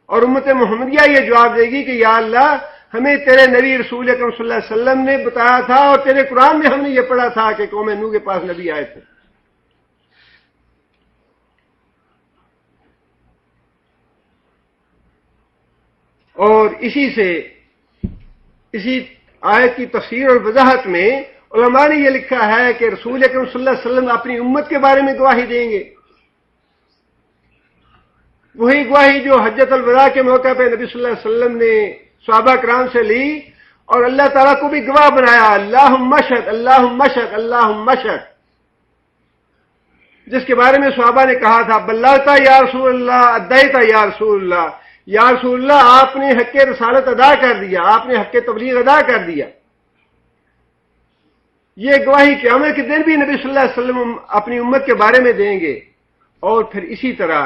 اور امت محمدیہ یہ جواب دے گی کہ یا اللہ ہمیں تیرے نبی رسول اکرم صلی اللہ علیہ وسلم نے بتایا تھا اور تیرے قرآن میں ہم نے یہ پڑھا تھا کہ قوم نوح کے پاس نبی آئے تھے. اور اسی آیت کی تفسیر اور وضاحت میں علماء نے یہ لکھا ہے کہ رسول اکرم صلی اللہ علیہ وسلم اپنی امت کے بارے میں گواہی دیں گے, وہی گواہی جو حجۃ الوداع کے موقع پہ نبی صلی اللہ علیہ وسلم نے صحابہ کرام سے لی اور اللہ تعالیٰ کو بھی گواہ بنایا, اللہم اشہد اللہم اشہد اللہم اشہد, جس کے بارے میں صحابہ نے کہا تھا بلغتا یا رسول اللہ ادیتا یا رسول اللہ, یا رسول اللہ آپ نے حق رسالت ادا کر دیا, آپ نے حق تبلیغ ادا کر دیا. یہ گواہی قیامت کے دن بھی نبی صلی اللہ علیہ وسلم اپنی امت کے بارے میں دیں گے. اور پھر اسی طرح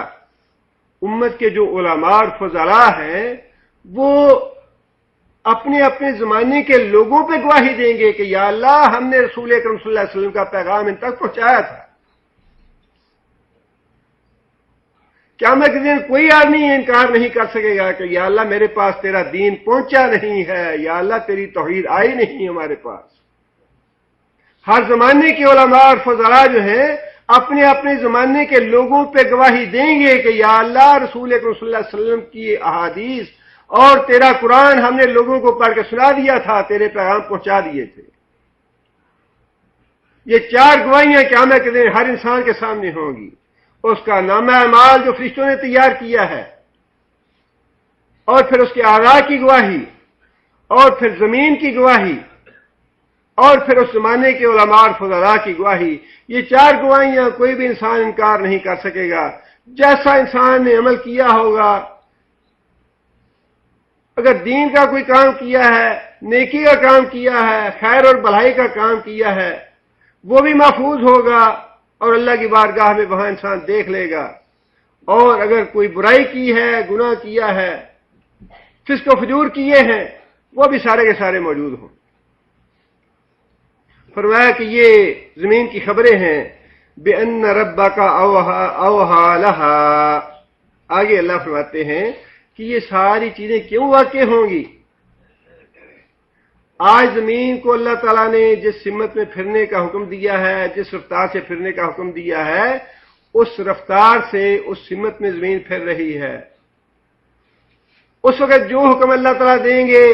امت کے جو علماء اور فضلاء ہیں وہ اپنے اپنے زمانے کے لوگوں پہ گواہی دیں گے کہ یا اللہ ہم نے رسول اکرم صلی اللہ علیہ وسلم کا پیغام ان تک پہنچایا تھا. قیامت کے دن کوئی آدمی انکار نہیں کر سکے گا کہ یا اللہ میرے پاس تیرا دین پہنچا نہیں ہے, یا اللہ تیری توحید آئی نہیں ہمارے پاس. ہر زمانے کے علماء اور فضلاء جو ہیں اپنے اپنے زمانے کے لوگوں پہ گواہی دیں گے کہ یا اللہ رسول اکرم صلی اللہ علیہ وسلم کی احادیث اور تیرا قرآن ہم نے لوگوں کو پڑھ کے سنا دیا تھا, تیرے پیغام پہنچا دیے تھے. یہ چار گواہیاں قیامت کے دن ہر انسان کے سامنے ہوں گی. اس کا نامہ اعمال جو فرشتوں نے تیار کیا ہے, اور پھر اس کے اعضاء کی گواہی, اور پھر زمین کی گواہی, اور پھر اس زمانے کے علماء اور فضلاء کی گواہی. یہ چار گواہیاں کوئی بھی انسان انکار نہیں کر سکے گا. جیسا انسان نے عمل کیا ہوگا, اگر دین کا کوئی کام کیا ہے, نیکی کا کام کیا ہے, خیر اور بھلائی کا کام کیا ہے, وہ بھی محفوظ ہوگا اور اللہ کی بارگاہ میں وہاں انسان دیکھ لے گا. اور اگر کوئی برائی کی ہے, گناہ کیا ہے, فسق و فجور کیے ہیں, وہ بھی سارے کے سارے موجود ہوں. فرمایا کہ یہ زمین کی خبریں ہیں بِأَنَّ رَبَّكَ أَوْحَىٰ لَهَا. آگے اللہ فرماتے ہیں کہ یہ ساری چیزیں کیوں واقع ہوں گی. آج زمین کو اللہ تعالیٰ نے جس سمت میں پھرنے کا حکم دیا ہے, جس رفتار سے پھرنے کا حکم دیا ہے, اس رفتار سے اس سمت میں زمین پھر رہی ہے. اس وقت جو حکم اللہ تعالیٰ دیں گے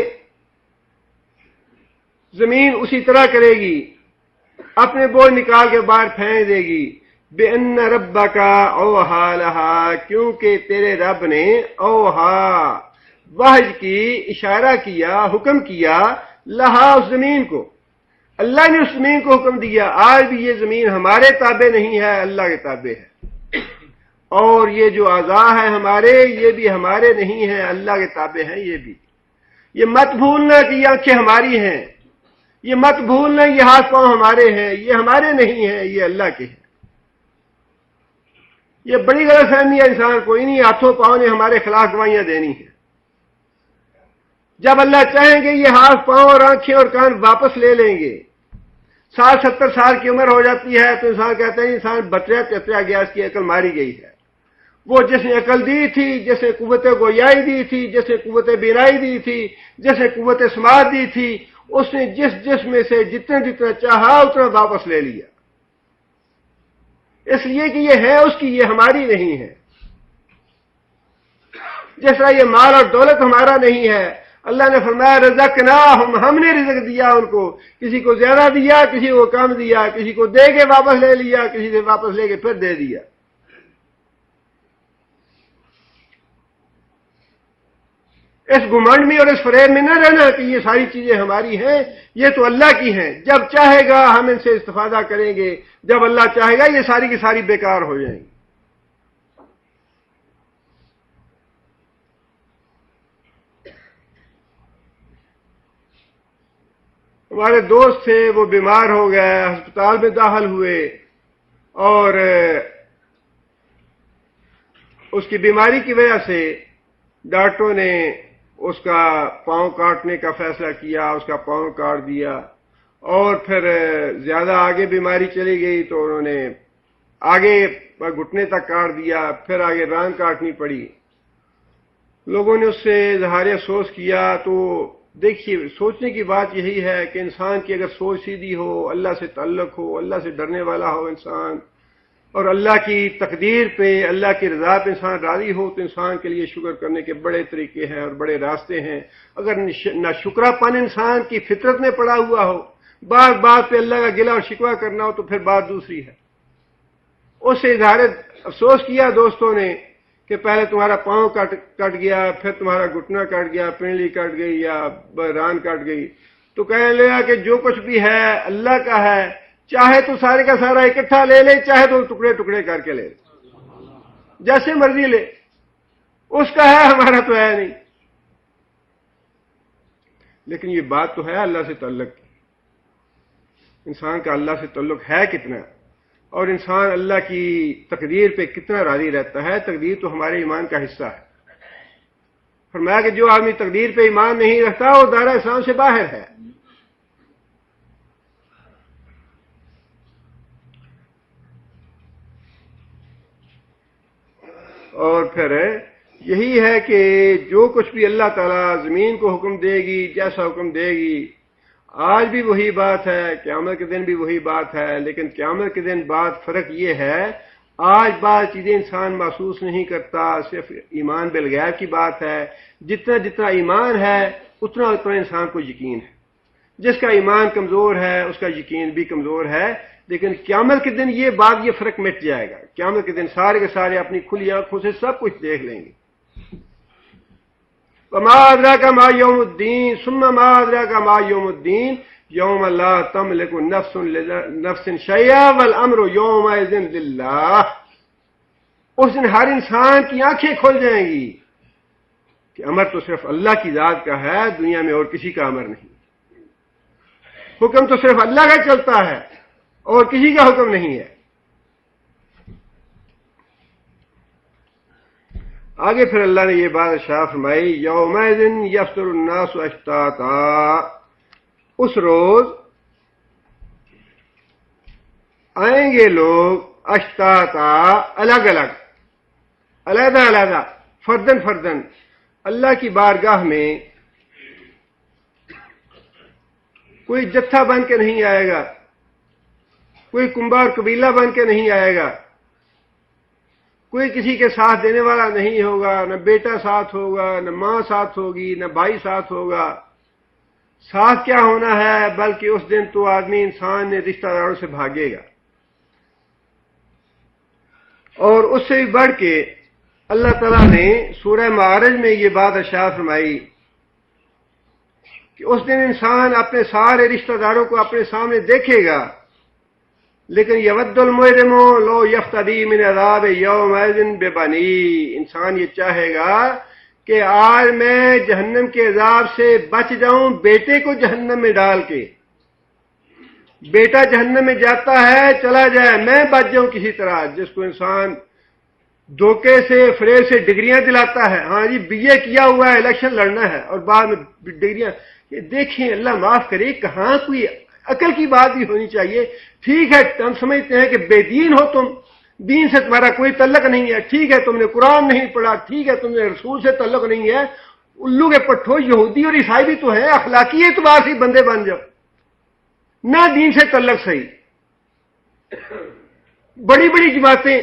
زمین اسی طرح کرے گی, اپنے بوجھ نکال کے باہر پھینک دے گی. بِأَنَّ رَبَّكَ أَوْحَىٰ لَهَا, کیونکہ تیرے رب نے اوہا وحی کی اشارہ کیا, حکم کیا, لہا اس زمین کو. اللہ نے اس زمین کو حکم دیا. آج بھی یہ زمین ہمارے تابع نہیں ہے, اللہ کے تابع ہے. اور یہ جو اعضاء ہیں ہمارے, یہ بھی ہمارے نہیں ہیں, اللہ کے تابع ہیں. یہ بھی یہ مت بھولنا کہ یہ آنکھیں ہماری ہیں, یہ مت بھولنا یہ ہاتھ پاؤں ہمارے ہیں, یہ ہمارے نہیں ہیں, یہ اللہ کے ہیں. یہ بڑی غلط فہمی ہے انسان کو, انہی ہاتھوں پاؤں نے ہمارے خلاف گواہیاں دینی ہیں. جب اللہ چاہیں گے یہ ہاتھ پاؤں اور آنکھیں اور کان واپس لے لیں گے. 60-70 سال کی عمر ہو جاتی ہے تو انسان کہتا ہے انسان بچیا چتریا گیا, اس کی عقل ماری گئی ہے. وہ جس نے عقل دی تھی، جس نے قوت گویائی دی تھی، جس نے قوت بینائی دی تھی، جس نے قوت سماعت دی تھی، اس نے جس میں سے جتنا جتنا چاہا اتنا واپس لے لیا، اس لیے کہ یہ ہے اس کی، یہ ہماری نہیں ہے۔ جس طرح یہ مال اور دولت ہمارا نہیں ہے، اللہ نے فرمایا رزقناہم، ہم نے رزق دیا ان کو، کسی کو زیادہ دیا، کسی کو کم دیا، کسی کو دے کے واپس لے لیا، کسی سے واپس لے کے پھر دے دیا۔ اس گھمنڈ میں اور اس فریب میں نہ رہنا کہ یہ ساری چیزیں ہماری ہیں، یہ تو اللہ کی ہیں، جب چاہے گا ہم ان سے استفادہ کریں گے، جب اللہ چاہے گا یہ ساری کی ساری بیکار ہو جائیں گی۔ ہمارے دوست تھے، وہ بیمار ہو گئے، ہسپتال میں داخل ہوئے، اور اس کی بیماری کی وجہ سے ڈاکٹروں نے اس کا پاؤں کاٹنے کا فیصلہ کیا، اس کا پاؤں کاٹ دیا، اور پھر زیادہ آگے بیماری چلی گئی تو انہوں نے آگے گھٹنے تک کاٹ دیا، پھر آگے ران کاٹنی پڑی۔ لوگوں نے اس سے اظہار افسوس کیا۔ تو دیکھیے، سوچنے کی بات یہی ہے کہ انسان کی اگر سوچ سیدھی ہو، اللہ سے تعلق ہو، اللہ سے ڈرنے والا ہو انسان، اور اللہ کی تقدیر پہ، اللہ کی رضا پہ انسان راضی ہو، تو انسان کے لیے شکر کرنے کے بڑے طریقے ہیں اور بڑے راستے ہیں۔ اگر نہ شکرا پن انسان کی فطرت میں پڑا ہوا ہو، بات بات پہ اللہ کا گلہ اور شکوہ کرنا ہو، تو پھر بات دوسری ہے۔ اس سے اظہار افسوس کیا دوستوں نے کہ پہلے تمہارا پاؤں کٹ گیا، پھر تمہارا گھٹنا کٹ گیا، پنڈلی کٹ گئی یا ران کٹ گئی، تو کہنے لگا کہ جو کچھ بھی ہے اللہ کا ہے، چاہے تو سارے کا سارا اکٹھا لے لے، چاہے تو ٹکڑے ٹکڑے کر کے لے لے، جیسے مرضی لے، اس کا ہے، ہمارا تو ہے نہیں۔ لیکن یہ بات تو ہے اللہ سے تعلق کی، انسان کا اللہ سے تعلق ہے کتنا، اور انسان اللہ کی تقدیر پہ کتنا راضی رہتا ہے۔ تقدیر تو ہمارے ایمان کا حصہ ہے۔ فرمایا کہ جو آدمی تقدیر پہ ایمان نہیں رکھتا وہ دائرہ اسلام سے باہر ہے۔ اور پھر یہی ہے کہ جو کچھ بھی اللہ تعالیٰ زمین کو حکم دے گی، جیسا حکم دے گی، آج بھی وہی بات ہے، قیامت کے دن بھی وہی بات ہے، لیکن قیامت کے دن بات فرق یہ ہے، آج بعض چیزیں انسان محسوس نہیں کرتا، صرف ایمان بالغیب کی بات ہے۔ جتنا جتنا ایمان ہے اتنا اتنا انسان کو یقین ہے۔ جس کا ایمان کمزور ہے اس کا یقین بھی کمزور ہے، لیکن قیامت کے دن یہ بات، یہ فرق مٹ جائے گا۔ قیامت کے دن سارے کے سارے اپنی کھلی آنکھوں سے سب کچھ دیکھ لیں گے۔ وما ادراک ما یوم الدین ثم ما ادراک ما یوم الدین یوم لا تملک نفس لنفس شیئا والامر یومئذ للہ۔ اس دن ہر انسان کی آنکھیں کھل جائیں گی کہ امر تو صرف اللہ کی ذات کا ہے، دنیا میں اور کسی کا امر نہیں۔ حکم تو صرف اللہ کا چلتا ہے اور کسی کا حکم نہیں ہے۔ آگے پھر اللہ نے یہ بات ارشاد فرمائی، یومئذ یفطر الناس اشتاتا، اس روز آئیں گے لوگ اشتاتا، الگ الگ، علیحدہ علیحدہ، فردن فردن، اللہ کی بارگاہ میں کوئی جتھا بن کے نہیں آئے گا، کوئی کنبہ اور قبیلہ بن کے نہیں آئے گا، کوئی کسی کے ساتھ دینے والا نہیں ہوگا، نہ بیٹا ساتھ ہوگا، نہ ماں ساتھ ہوگی، نہ بھائی ساتھ ہوگا۔ ساتھ کیا ہونا ہے، بلکہ اس دن تو آدمی انسان نے رشتہ داروں سے بھاگے گا۔ اور اس سے بھی بڑھ کے اللہ تعالیٰ نے سورہ معارج میں یہ بات ارشاد فرمائی کہ اس دن انسان اپنے سارے رشتہ داروں کو اپنے سامنے دیکھے گا، لیکن یود المجرم لو یفتدی من عذاب یومئذ ببنی، انسان یہ چاہے گا کہ آج میں جہنم کے عذاب سے بچ جاؤں بیٹے کو جہنم میں ڈال کے۔ بیٹا جہنم میں جاتا ہے، چلا جائے، میں بچ جاؤں کسی طرح۔ جس کو انسان دھوکے سے، فریب سے ڈگریاں دلاتا ہے، ہاں جی بی اے کیا ہوا ہے، الیکشن لڑنا ہے، اور بعد میں ڈگریاں، یہ دیکھیں اللہ معاف کرے، کہاں کوئی عقل کی بات بھی ہونی چاہیے۔ ٹھیک ہے ہم سمجھتے ہیں کہ بے دین ہو تم، دین سے تمہارا کوئی تعلق نہیں ہے، ٹھیک ہے تم نے قرآن نہیں پڑھا، ٹھیک ہے تم نے رسول سے تعلق نہیں ہے، الو کے پٹھو یہودی اور عیسائی بھی تو ہیں، اخلاقی اعتبار سے بندے بن جاؤ، نہ دین سے تعلق صحیح. بڑی بڑی جماعتیں،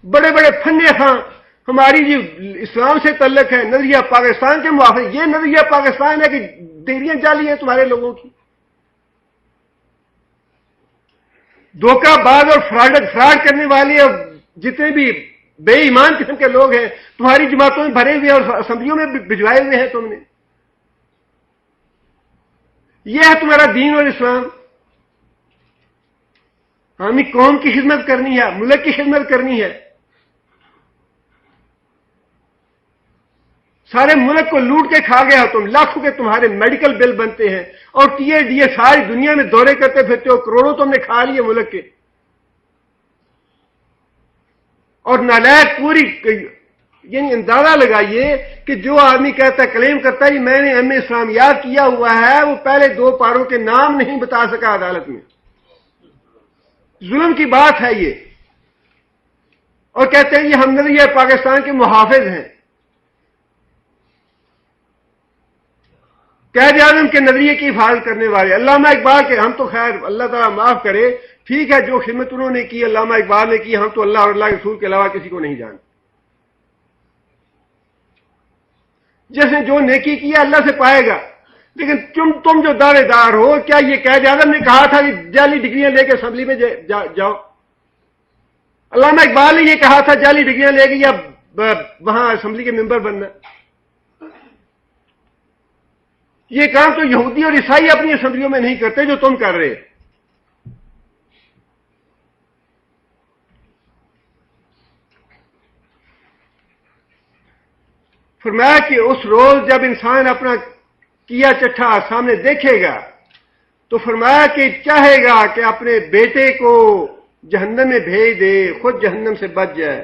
بڑے بڑے فن خاں، ہماری جی اسلام سے تعلق ہے، نظریہ پاکستان کے موافق. یہ نظریہ پاکستان ہے کہ ڈگریاں جعلی ہیں تمہارے لوگوں کی. دھوکہ باز اور فراڈ کرنے والے اور جتنے بھی بے ایمان قسم کے لوگ ہیں تمہاری جماعتوں میں بھرے ہوئے اور اسمبلیوں میں بھجوائے ہوئے ہیں تم نے. یہ ہے تمہارا دین اور اسلام. ہمیں قوم کی خدمت کرنی ہے، ملک کی خدمت کرنی ہے. سارے ملک کو لوٹ کے کھا گیا تم، لاکھوں کے تمہارے میڈیکل بل بنتے ہیں اور ٹی اے ڈی اے ساری دنیا میں دورے کرتے پھرتے ہو، کروڑوں تم نے کھا لیے ملک کے. اور نالائق پوری، یعنی اندازہ لگائیے کہ جو آدمی کہتا ہے، کلیم کرتا ہے میں نے ایم اے اسلامیات کیا ہوا ہے، وہ پہلے 2 پاروں کے نام نہیں بتا سکا عدالت میں. ظلم کی بات ہے یہ. اور کہتے ہیں یہ ہم نظریہ پاکستان کے محافظ ہیں. قائد اعظم کے نظریے کی حفاظت کرنے والے علامہ اقبال کے، ہم تو خیر اللہ تعالیٰ معاف کرے، ٹھیک ہے جو خدمت انہوں نے کی علامہ اقبال نے کی، ہم تو اللہ اور اللہ کے رسول کے علاوہ کسی کو نہیں جانتے. جس نے جو نیکی کیا اللہ سے پائے گا. لیکن تم جو دعوے دار ہو، کیا یہ قائد اعظم نے کہا تھا کہ جعلی ڈگریاں لے کے اسمبلی میں جاؤ؟ علامہ اقبال نے یہ کہا تھا جعلی ڈگریاں لے کے یا وہاں اسمبلی کے ممبر بننا؟ یہ کام تو یہودی اور عیسائی اپنی اسمبلیوں میں نہیں کرتے جو تم کر رہے. فرمایا کہ اس روز جب انسان اپنا کیا چٹھا سامنے دیکھے گا تو فرمایا کہ چاہے گا کہ اپنے بیٹے کو جہنم میں بھیج دے، خود جہنم سے بچ جائے.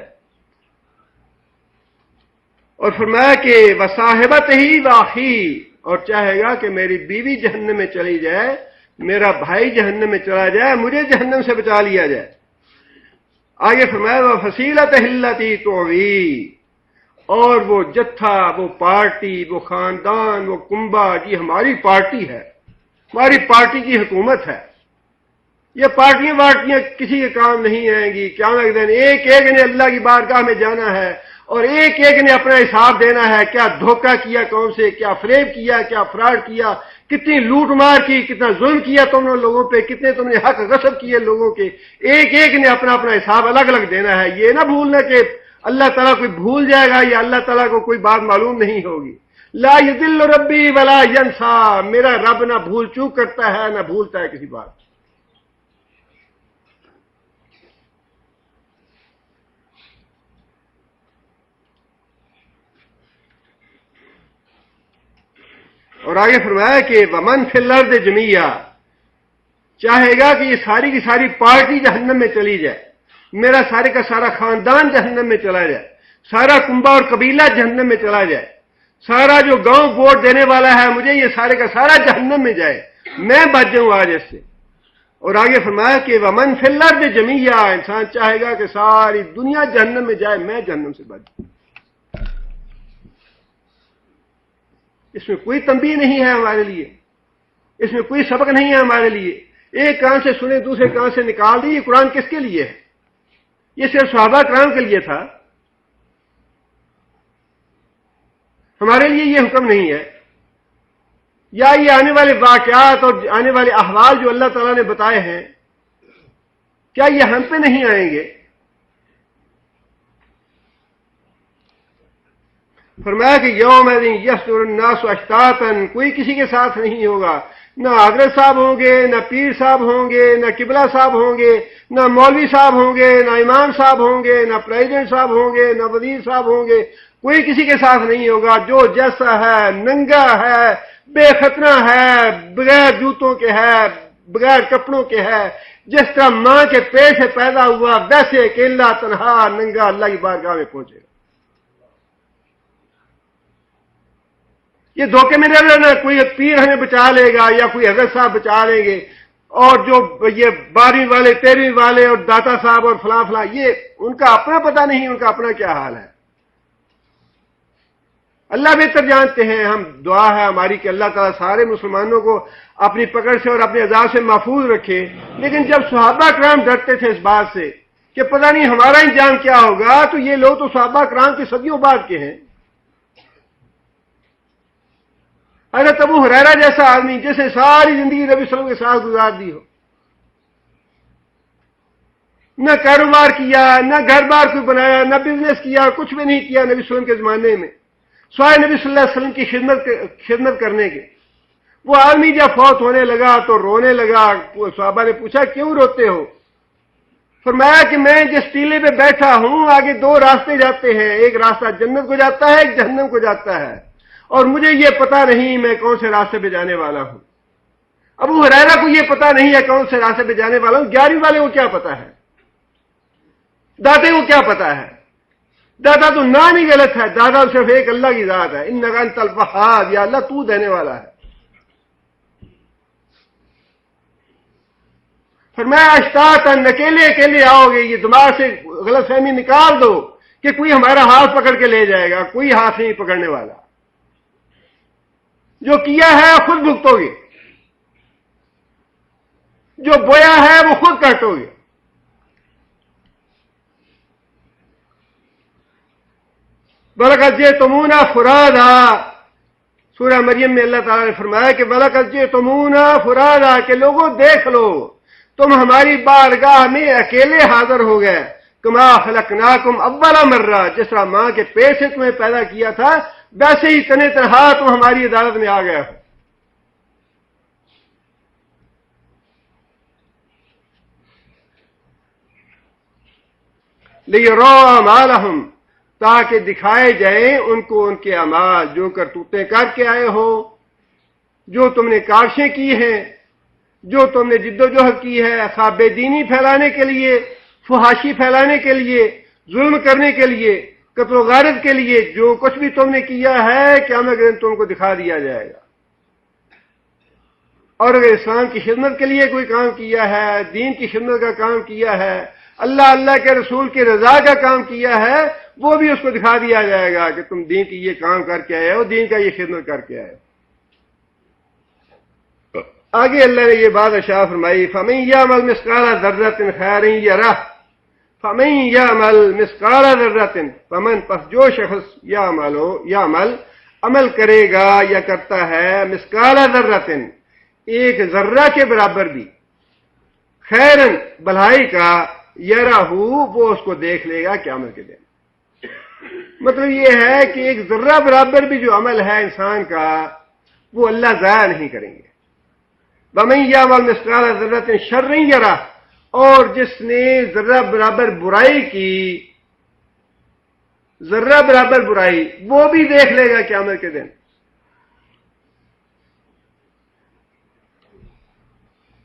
اور فرمایا کہ وصاحبت ہی واخی، اور چاہے گا کہ میری بیوی جہنم میں چلی جائے، میرا بھائی جہنم میں چلا جائے، مجھے جہنم سے بچا لیا جائے. آگے فرمایا وفصیلت التی تؤوی، اور وہ جتھا، وہ پارٹی، وہ خاندان، وہ کنبا، جی ہماری پارٹی ہے، ہماری پارٹی کی حکومت ہے. یہ پارٹیاں کسی کے کام نہیں آئیں گی. قیامت کے دن ایک ایک نے اللہ کی بارگاہ میں جانا ہے اور ایک ایک نے اپنا حساب دینا ہے. کیا دھوکہ کیا قوم سے، کیا فریب کیا، کیا فراڈ کیا، کتنی لوٹ مار کی، کتنا ظلم کیا تم نے لوگوں پہ، کتنے تم نے حق غصب کیے لوگوں کے. ایک ایک نے اپنا اپنا حساب الگ الگ دینا ہے. یہ نہ بھولنا کہ اللہ تعالیٰ کوئی بھول جائے گا یا اللہ تعالیٰ کو کوئی بات معلوم نہیں ہوگی. لا یضل ربی ولا ینسا، میرا رب نہ بھول چوک کرتا ہے نہ بھولتا ہے کسی بات. اور آگے فرمایا کہ ومن فی الارض جمیعا، چاہے گا کہ یہ ساری کی ساری پارٹی جہنم میں چلی جائے، میرا سارے کا سارا خاندان جہنم میں چلا جائے، سارا کنبا اور قبیلہ جہنم میں چلا جائے، سارا جو گاؤں ووٹ دینے والا ہے مجھے یہ سارے کا سارا جہنم میں جائے، میں بچ جاؤں آج اس سے. اور آگے فرمایا کہ ومن فی الارض جمیعا، انسان چاہے گا کہ ساری دنیا جہنم میں جائے، میں جہنم سے بچ جاؤں. اس میں کوئی تنبیہ نہیں ہے ہمارے لیے، اس میں کوئی سبق نہیں ہے ہمارے لیے. ایک کان سے سنے دوسرے کان سے نکال دی. یہ قرآن کس کے لیے ہے؟ یہ صرف صحابہ کرام کے لیے تھا، ہمارے لیے یہ حکم نہیں ہے. یا یہ آنے والے واقعات اور آنے والے احوال جو اللہ تعالیٰ نے بتائے ہیں، کیا یہ ہم پہ نہیں آئیں گے؟ فرمایا کہ یوم یحشر الناس اشتاتا، کوئی کسی کے ساتھ نہیں ہوگا. نہ حضرت صاحب ہوں گے، نہ پیر صاحب ہوں گے، نہ قبلہ صاحب ہوں گے، نہ مولوی صاحب ہوں گے، نہ امام صاحب ہوں گے، نہ پریزیڈنٹ صاحب ہوں گے، نہ وزیر صاحب ہوں گے. کوئی کسی کے ساتھ نہیں ہوگا. جو جیسا ہے، ننگا ہے، بے ختنہ ہے، بغیر جوتوں کے ہے، بغیر کپڑوں کے ہے، جس طرح ماں کے پیٹ سے پیدا ہوا ویسے اکیلا تنہا ننگا اللہ کی بارگاہ میں پہنچے گا. یہ دھوکے میں نہ رہنا کوئی پیر ہمیں بچا لے گا یا کوئی حضرت صاحب بچا لیں گے. اور جو یہ 12ویں والے 13ویں والے اور داتا صاحب اور فلاں فلاں، یہ ان کا اپنا پتہ نہیں ان کا اپنا کیا حال ہے. اللہ بہتر جانتے ہیں. ہم دعا ہے ہماری کہ اللہ تعالیٰ سارے مسلمانوں کو اپنی پکڑ سے اور اپنے عذاب سے محفوظ رکھے. لیکن جب صحابہ کرام ڈرتے تھے اس بات سے کہ پتہ نہیں ہمارا انجام کیا ہوگا، تو یہ لوگ تو صحابہ کرام کے صدیوں بعد کے ہیں. حضرت ابو ہریرہ جیسا آدمی جسے ساری زندگی نبی صلی اللہ علیہ وسلم کے ساتھ گزار دی ہو، نہ کاروبار کیا، نہ گھر بار کوئی بنایا، نہ بزنس کیا، کچھ بھی نہیں کیا نبی صلی اللہ علیہ وسلم کے زمانے میں سوائے نبی صلی اللہ علیہ وسلم کی خدمت کرنے کے. وہ آدمی جب فوت ہونے لگا تو رونے لگا. صحابہ نے پوچھا کیوں روتے ہو؟ فرمایا کہ میں جس ٹیلے پہ بیٹھا ہوں آگے 2 راستے جاتے ہیں، ایک راستہ جنت کو جاتا ہے، ایک جہنم کو جاتا ہے، اور مجھے یہ پتا نہیں میں کون سے راستے پہ جانے والا ہوں. ابو ہریرہ کو یہ پتا نہیں ہے کون سے راستے پہ جانے والا ہوں. 11ویں والے کو کیا پتا ہے؟ داتے کو کیا پتا ہے؟ دادا تو نام ہی غلط ہے. دادا صرف ایک اللہ کی ذات ہے. انک انت الوہاب، یا اللہ تو دینے والا ہے. فرمایا اشتاقاً، اکیلے اکیلے آؤ گے. یہ دماغ سے غلط فہمی نکال دو کہ کوئی ہمارا ہاتھ پکڑ کے لے جائے گا. کوئی ہاتھ نہیں پکڑنے والا. جو کیا ہے خود بھگتو گے، جو بویا ہے وہ خود کاٹو گے. وَلَقَدْ جِئْتُمُونَا فُرَادًا، سورہ مریم میں اللہ تعالیٰ نے فرمایا کہ وَلَقَدْ جِئْتُمُونَا فُرَادًا، کہ لوگوں دیکھ لو تم ہماری بارگاہ میں اکیلے حاضر ہو گئے. کما خلقناکم اول مرہ، جس طرح ماں کے پیٹ سے تمہیں پیدا کیا تھا ویسے ہی تنے تنہا تم ہماری عدالت میں آ گئے ہو. لِيُرَوْا أَعْمَالَهُمْ، تاکہ دکھائے جائیں ان کو ان کے اعمال، جو کرتوتیں کر کے آئے ہو، جو تم نے کاوشیں کی ہیں، جو تم نے جد و جہد کی ہے خواب بے دینی پھیلانے کے لیے، فحاشی پھیلانے کے لیے، ظلم کرنے کے لیے، قتل و غارت کے لیے، جو کچھ بھی تم نے کیا ہے قیامت کے دن تم کو دکھا دیا جائے گا. اور اگر اسلام کی خدمت کے لیے کوئی کام کیا ہے، دین کی خدمت کا کام کیا ہے، اللہ کے رسول کی رضا کا کام کیا ہے، وہ بھی اس کو دکھا دیا جائے گا کہ تم دین کی یہ کام کر کے آئے ہو، دین کا یہ خدمت کر کے آئے ہو. آگے اللہ نے یہ بات ارشاد فرمائی فَمَن يَعْمَلْ مِثْقَالَ ذَرَّةٍ خَيْرًا يَرَهُ فَمَن يَعْمَلْ مِثْقَالَ ذَرَّةٍ فَمَن، پس جو شخص یعمل عمل کرے گا یا کرتا ہے مثقال ذرۃ، ایک ذرہ کے برابر بھی، خیرن بھلائی کا، یرہ وہ اس کو دیکھ لے گا قیامت کے دن. مطلب یہ ہے کہ ایک ذرہ برابر بھی جو عمل ہے انسان کا وہ اللہ ضائع نہیں کریں گے. وَمَن يَعْمَلْ مِثْقَالَ ذَرَّةٍ شَرًّا يَرَهُ، اور جس نے ذرہ برابر برائی کی، ذرہ برابر برائی، وہ بھی دیکھ لے گا قیامت کے دن.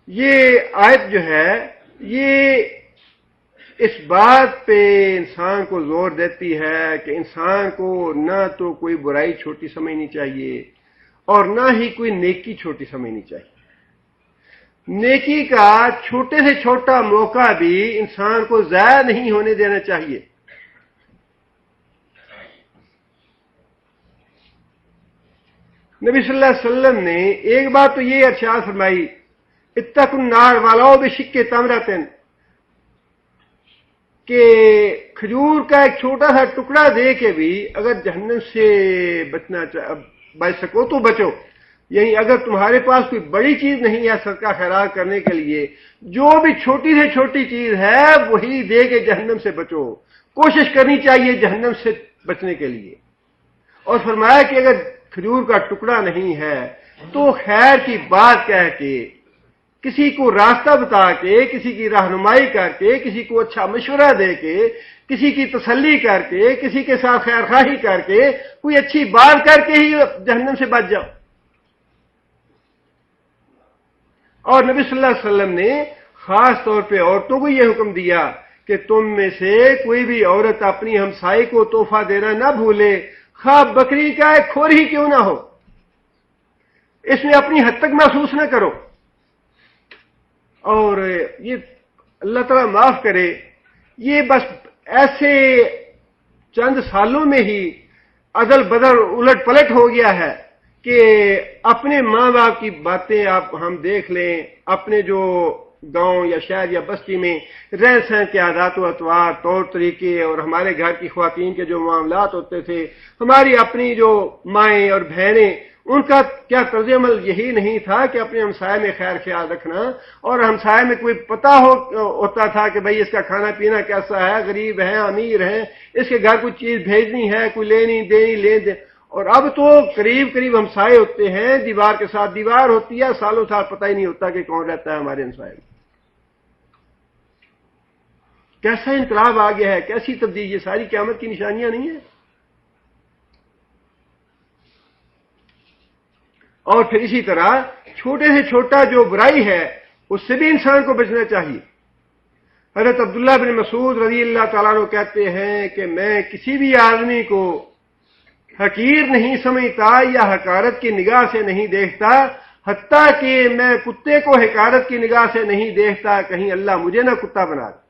یہ آیت جو ہے یہ اس بات پہ انسان کو زور دیتی ہے کہ انسان کو نہ تو کوئی برائی چھوٹی سمجھنی چاہیے اور نہ ہی کوئی نیکی چھوٹی سمجھنی چاہیے. نیکی کا چھوٹے سے چھوٹا موقع بھی انسان کو ضائع نہیں ہونے دینا چاہیے. نبی صلی اللہ علیہ وسلم نے ایک بات تو یہ ارشاد فرمائی اتقوا النار ولو بشق تمرۃ، کہ کھجور کا ایک چھوٹا سا ٹکڑا دے کے بھی اگر جہنم سے بچ سکو تو بچو. یعنی اگر تمہارے پاس کوئی بڑی چیز نہیں ہے صدقہ خیرات کرنے کے لیے، جو بھی چھوٹی سے چھوٹی چیز ہے وہی دے کے جہنم سے بچو. کوشش کرنی چاہیے جہنم سے بچنے کے لیے. اور فرمایا کہ اگر کھجور کا ٹکڑا نہیں ہے تو خیر کی بات کہہ کے، کسی کو راستہ بتا کے، کسی کی رہنمائی کر کے، کسی کو اچھا مشورہ دے کے، کسی کی تسلی کر کے، کسی کے ساتھ خیر خواہی کر کے، کوئی اچھی بات کر کے ہی جہنم سے بچ جاؤ. اور نبی صلی اللہ علیہ وسلم نے خاص طور پہ عورتوں کو یہ حکم دیا کہ تم میں سے کوئی بھی عورت اپنی ہمسائی کو تحفہ دینا نہ بھولے، خواہ بکری کا ایک کھور ہی کیوں نہ ہو. اس میں اپنی حد تک محسوس نہ کرو. اور یہ اللہ تعالیٰ معاف کرے، یہ بس ایسے چند سالوں میں ہی عدل بدل الٹ پلٹ ہو گیا ہے کہ اپنے ماں باپ کی باتیں آپ ہم دیکھ لیں، اپنے جو گاؤں یا شہر یا بستی میں رہن سہن کے عادات و اطوار، طور طریقے، اور ہمارے گھر کی خواتین کے جو معاملات ہوتے تھے، ہماری اپنی جو مائیں اور بہنیں، ان کا کیا طرز عمل یہی نہیں تھا کہ اپنے ہمسائے میں خیر خیال رکھنا، اور ہمسائے میں کوئی پتہ ہوتا تھا کہ بھئی اس کا کھانا پینا کیسا ہے، غریب ہے امیر ہے، اس کے گھر کوئی چیز بھیجنی ہے، کوئی لینی دینی لین دین۔ اور اب تو قریب قریب ہمسائے ہوتے ہیں، دیوار کے ساتھ دیوار ہوتی ہے، سالوں سال پتہ ہی نہیں ہوتا کہ کون رہتا ہے ہمارے ہمسائے میں۔ کیسا انقلاب آ گیا ہے، کیسی تبدیلی، یہ ساری قیامت کی نشانیاں نہیں ہیں؟ اور پھر اسی طرح چھوٹے سے چھوٹا جو برائی ہے اس سے بھی انسان کو بچنا چاہیے۔ حضرت عبداللہ بن مسعود رضی اللہ تعالیٰ عنہ کہتے ہیں کہ میں کسی بھی آدمی کو حقیر نہیں سمجھتا یا حقارت کی نگاہ سے نہیں دیکھتا، حتیٰ کہ میں کتے کو حقارت کی نگاہ سے نہیں دیکھتا، کہیں اللہ مجھے نہ کتا بنا دے۔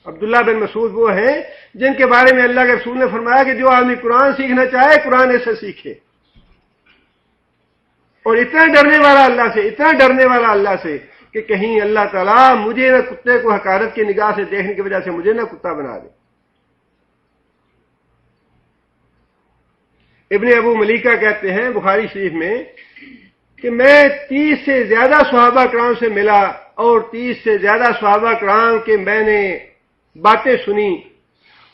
عبداللہ بن مسعود وہ ہیں جن کے بارے میں اللہ کے رسول نے فرمایا کہ جو آدمی قرآن سیکھنا چاہے قرآن سے سیکھے، اور اتنا ڈرنے والا اللہ سے، اتنا ڈرنے والا اللہ سے کہ کہیں اللہ تعالیٰ مجھے نہ کتے کو حقارت کی نگاہ سے دیکھنے کی وجہ سے مجھے نہ کتا بنا دے۔ ابن ابو ملیکہ کہتے ہیں بخاری شریف میں کہ میں 30 سے زیادہ صحابہ کرام سے ملا، اور 30 سے زیادہ صحابہ کرام کے میں نے باتیں سنی،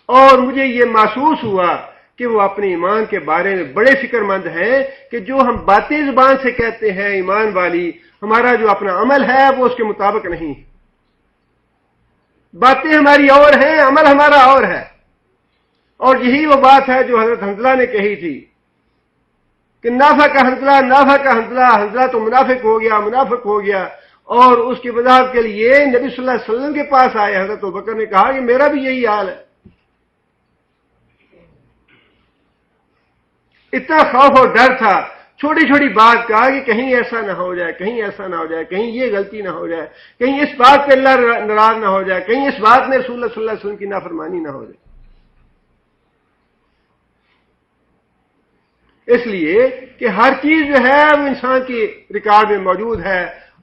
اور مجھے یہ محسوس ہوا کہ وہ اپنے ایمان کے بارے میں بڑے فکر مند ہیں کہ جو ہم باتیں زبان سے کہتے ہیں ایمان والی، ہمارا جو اپنا عمل ہے وہ اس کے مطابق نہیں ہے۔ باتیں ہماری اور ہیں، عمل ہمارا اور ہے۔ اور یہی وہ بات ہے جو حضرت حنظلہ نے کہی تھی کہ نافق حنظلہ، نافق حنظلہ، حنظلہ تو منافق ہو گیا، منافق ہو گیا۔ اور اس کی وضاحت کے لیے نبی صلی اللہ علیہ وسلم کے پاس آئے حضرت ابوبکر نے کہا کہ میرا بھی یہی حال ہے۔ اتنا خوف اور ڈر تھا چھوٹی چھوٹی بات کا کہ کہیں ایسا نہ ہو جائے، کہیں ایسا نہ ہو جائے، کہیں یہ غلطی نہ ہو جائے، کہیں اس بات پہ اللہ ناراض نہ ہو جائے، کہیں اس بات میں رسول اللہ صلی اللہ علیہ وسلم کی نافرمانی نہ ہو جائے۔ اس لیے کہ ہر چیز جو ہے وہ انسان کی ریکارڈ میں موجود ہے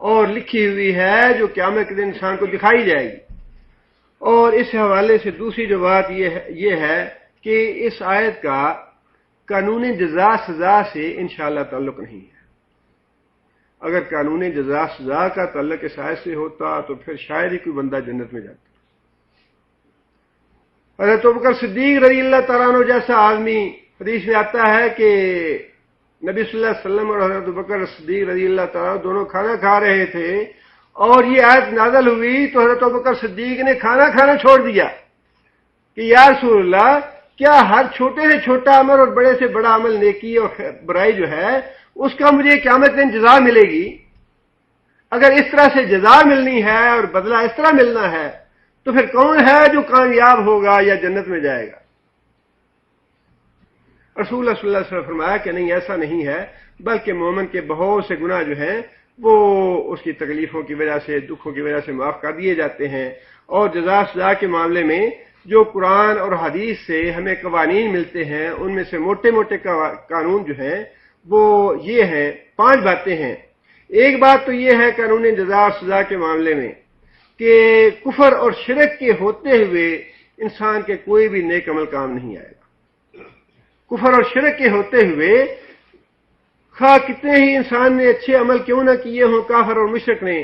اور لکھی ہوئی ہے، جو قیامت کے دن انسان کو دکھائی جائے گی۔ اور اس حوالے سے دوسری جو بات یہ ہے کہ اس آیت کا قانون جزا سزا سے انشاءاللہ تعلق نہیں ہے۔ اگر قانون جزا سزا کا تعلق اس آیت سے ہوتا تو پھر شاید ہی کوئی بندہ جنت میں جاتا۔ حضرت ابوبکر صدیق رضی اللہ تعالیٰ عنہ جیسا آدمی، حدیث میں آتا ہے کہ نبی صلی اللہ علیہ وسلم اور حضرت ابوبکر صدیق رضی اللہ تعالیٰ عنہ دونوں کھانا کھا رہے تھے، اور یہ آیت نازل ہوئی تو حضرت ابوبکر صدیق نے کھانا کھانا چھوڑ دیا کہ یا رسول اللہ، کیا ہر چھوٹے سے چھوٹا عمل اور بڑے سے بڑا عمل، نیکی اور برائی جو ہے، اس کا مجھے قیامت دن جزا ملے گی؟ اگر اس طرح سے جزا ملنی ہے اور بدلہ اس طرح ملنا ہے تو پھر کون ہے جو کامیاب ہوگا یا جنت میں جائے گا؟ رسول اللہ صلی اللہ علیہ وسلم فرمایا کہ نہیں، ایسا نہیں ہے، بلکہ مومن کے بہت سے گناہ جو ہیں وہ اس کی تکلیفوں کی وجہ سے، دکھوں کی وجہ سے معاف کر دیے جاتے ہیں۔ اور جزا سزا کے معاملے میں جو قرآن اور حدیث سے ہمیں قوانین ملتے ہیں، ان میں سے موٹے موٹے قانون جو ہیں وہ یہ ہیں، 5 باتیں ہیں۔ ایک بات تو یہ ہے قانون جزا اور سزا کے معاملے میں کہ کفر اور شرک کے ہوتے ہوئے انسان کے کوئی بھی نیک عمل کام نہیں آئے گا۔ کفر اور شرک کے ہوتے ہوئے خواہ کتنے ہی انسان نے اچھے عمل کیوں نہ کیے ہوں، کافر اور مشرک نے،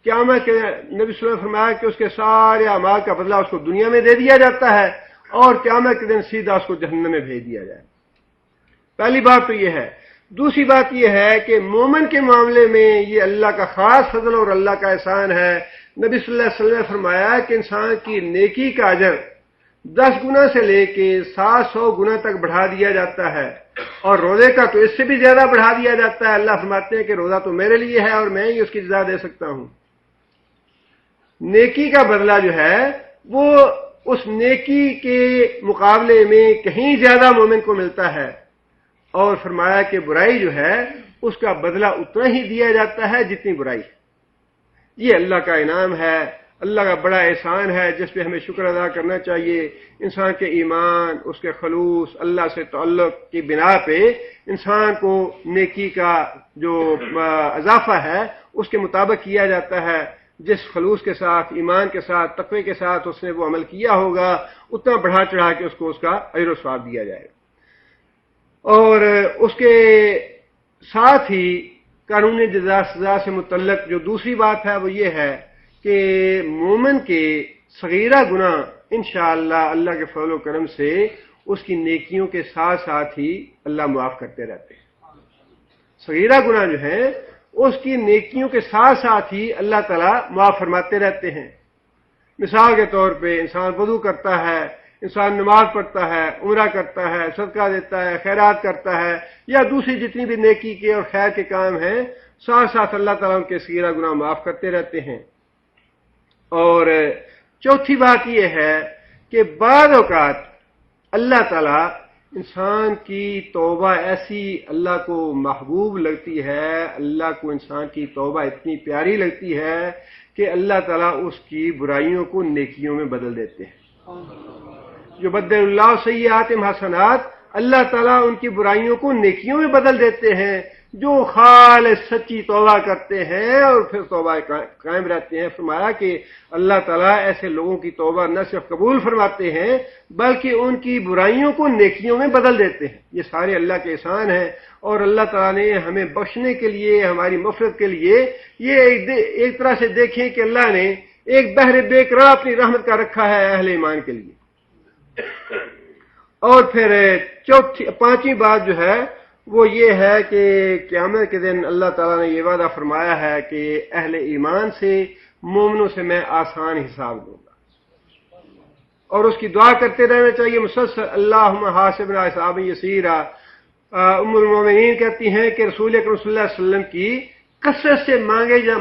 قیامت کے نبی صلی اللہ علیہ وسلم فرمایا کہ اس کے سارے اعمال کا بدلہ اس کو دنیا میں دے دیا جاتا ہے، اور قیامت کے دن سیدھا اس کو جہنم میں بھیج دیا جائے۔ پہلی بات تو یہ ہے۔ دوسری بات یہ ہے کہ مومن کے معاملے میں یہ اللہ کا خاص فضل اور اللہ کا احسان ہے۔ نبی صلی اللہ علیہ وسلم نے فرمایا کہ انسان کی نیکی کا اجر 10 گنا سے لے کے 700 گنا تک بڑھا دیا جاتا ہے، اور روزے کا تو اس سے بھی زیادہ بڑھا دیا جاتا ہے۔ اللہ فرماتے ہیں کہ روزہ تو میرے لیے ہے اور میں ہی اس کی جزا دے سکتا ہوں۔ نیکی کا بدلہ جو ہے وہ اس نیکی کے مقابلے میں کہیں زیادہ مومن کو ملتا ہے، اور فرمایا کہ برائی جو ہے اس کا بدلہ اتنا ہی دیا جاتا ہے جتنی برائی ہے۔ یہ اللہ کا انعام ہے، اللہ کا بڑا احسان ہے جس پہ ہمیں شکر ادا کرنا چاہیے۔ انسان کے ایمان، اس کے خلوص، اللہ سے تعلق کی بنا پہ انسان کو نیکی کا جو اضافہ ہے اس کے مطابق کیا جاتا ہے۔ جس خلوص کے ساتھ، ایمان کے ساتھ، تقوی کے ساتھ اس نے وہ عمل کیا ہوگا، اتنا بڑھا چڑھا کے اس کو اس کا اجر و ثواب دیا جائے گا۔ اور اس کے ساتھ ہی قانون جزا سزا سے متعلق جو دوسری بات ہے وہ یہ ہے کہ مومن کے صغیرہ گناہ انشاءاللہ اللہ کے فضل و کرم سے اس کی نیکیوں کے ساتھ ساتھ ہی اللہ معاف کرتے رہتے ہیں۔ صغیرہ گناہ جو ہیں اس کی نیکیوں کے ساتھ ساتھ ہی اللہ تعالیٰ معاف فرماتے رہتے ہیں۔ مثال کے طور پہ انسان وضو کرتا ہے، انسان نماز پڑھتا ہے، عمرہ کرتا ہے، صدقہ دیتا ہے، خیرات کرتا ہے، یا دوسری جتنی بھی نیکی کے اور خیر کے کام ہیں، ساتھ ساتھ اللہ تعالیٰ ان کے صغیرہ گناہ معاف کرتے رہتے ہیں۔ اور چوتھی بات یہ ہے کہ بعض اوقات اللہ تعالیٰ انسان کی توبہ ایسی اللہ کو محبوب لگتی ہے، اللہ کو انسان کی توبہ اتنی پیاری لگتی ہے کہ اللہ تعالیٰ اس کی برائیوں کو نیکیوں میں بدل دیتے ہیں۔ جو بدل اللہ سیئاتہم حسنات، اللہ تعالیٰ ان کی برائیوں کو نیکیوں میں بدل دیتے ہیں۔ جو خالص سچی توبہ کرتے ہیں اور پھر توبہ قائم رہتے ہیں، فرمایا کہ اللہ تعالیٰ ایسے لوگوں کی توبہ نہ صرف قبول فرماتے ہیں بلکہ ان کی برائیوں کو نیکیوں میں بدل دیتے ہیں۔ یہ سارے اللہ کے احسان ہیں، اور اللہ تعالیٰ نے ہمیں بخشنے کے لیے، ہماری مغفرت کے لیے، یہ ایک طرح سے دیکھیں کہ اللہ نے ایک بحر بے قرار اپنی رحمت کا رکھا ہے اہل ایمان کے لیے۔ اور پھر پانچویں بات جو ہے وہ یہ ہے کہ قیامت کے دن اللہ تعالیٰ نے یہ وعدہ فرمایا ہے کہ اہل ایمان سے، مومنوں سے میں آسان حساب لوں گا، اور اس کی دعا کرتے رہنا چاہیے مسلسل، اللہم حاسبنا حسابا یسیرا۔ ام المومنین کہتی ہیں کہ رسول اکرم صلی اللہ علیہ وسلم کی کثرت سے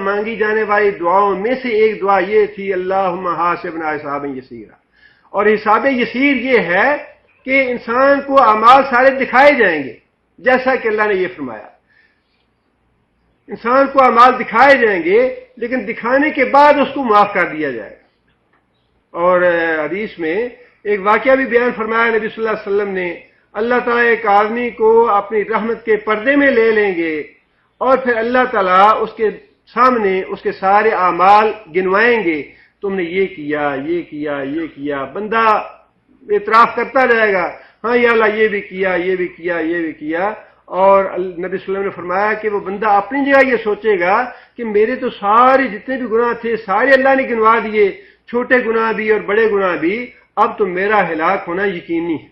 مانگی جانے والی دعاؤں میں سے ایک دعا یہ تھی، اللہم حاسبنا حسابا یسیرا۔ اور حساب یسیر یہ ہے کہ انسان کو اعمال سارے دکھائے جائیں گے، جیسا کہ اللہ نے یہ فرمایا، انسان کو اعمال دکھائے جائیں گے لیکن دکھانے کے بعد اس کو معاف کر دیا جائے گا۔ اور حدیث میں ایک واقعہ بھی بیان فرمایا نبی صلی اللہ علیہ وسلم نے، اللہ تعالیٰ ایک آدمی کو اپنی رحمت کے پردے میں لے لیں گے اور پھر اللہ تعالیٰ اس کے سامنے اس کے سارے اعمال گنوائیں گے، تم نے یہ کیا، یہ کیا، یہ کیا۔ بندہ اعتراف کرتا جائے گا، ہاں یا اللہ یہ بھی کیا، یہ بھی کیا، یہ بھی کیا۔ اور نبی صلی اللہ علیہ وسلم نے فرمایا کہ وہ بندہ اپنی جگہ یہ سوچے گا کہ میرے تو سارے جتنے بھی گناہ تھے سارے اللہ نے گنوا دیے، چھوٹے گناہ بھی اور بڑے گناہ بھی، اب تو میرا ہلاک ہونا یقینی ہے،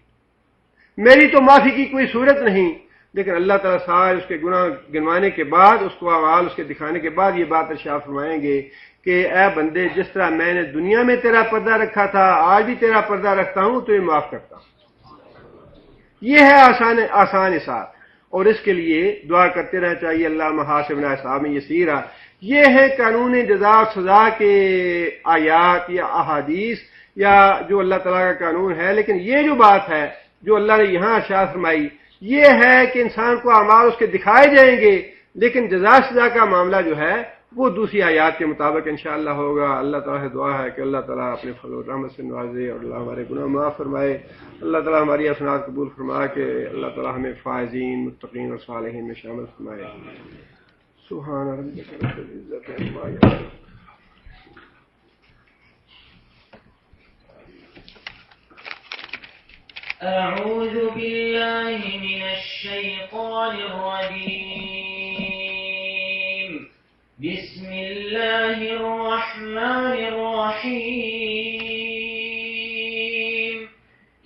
میری تو معافی کی کوئی صورت نہیں۔ لیکن اللہ تعالیٰ سارے اس کے گناہ گنوانے کے بعد، اس کو اعمال اس کے دکھانے کے بعد یہ بات ارشاد فرمائیں گے کہ اے بندے، جس طرح میں نے دنیا میں تیرا پردہ رکھا تھا آج بھی تیرا پردہ رکھتا ہوں، تو یہ معاف کرتا ہوں۔ یہ ہے آسان حساب، اور اس کے لیے دعا کرتے رہنا چاہیے، اللہم حاسبنا حسابا یسیرا۔ یہ ہے قانون جزا و سزا کے آیات یا احادیث یا جو اللہ تعالیٰ کا قانون ہے۔ لیکن یہ جو بات ہے جو اللہ نے یہاں ارشاد فرمائی، یہ ہے کہ انسان کو اعمال اس کے دکھائے جائیں گے، لیکن جزا سزا کا معاملہ جو ہے وہ دوسری آیات کے مطابق انشاءاللہ ہوگا۔ اللہ تعالیٰ سے دعا ہے کہ اللہ تعالیٰ اپنے فضل و رحمت سے نوازے اور اللہ ہمارے گناہ معاف فرمائے۔ اللہ تعالیٰ ہماری حسنات قبول فرما کے اللہ تعالیٰ ہمیں فائزین، متقین اور صالحین میں شامل فرمائے۔ سبحان ربک رب العزت عما یصفون۔ أعوذ بالله من الشيطان الرجيم. بسم الله الرحمن الرحيم.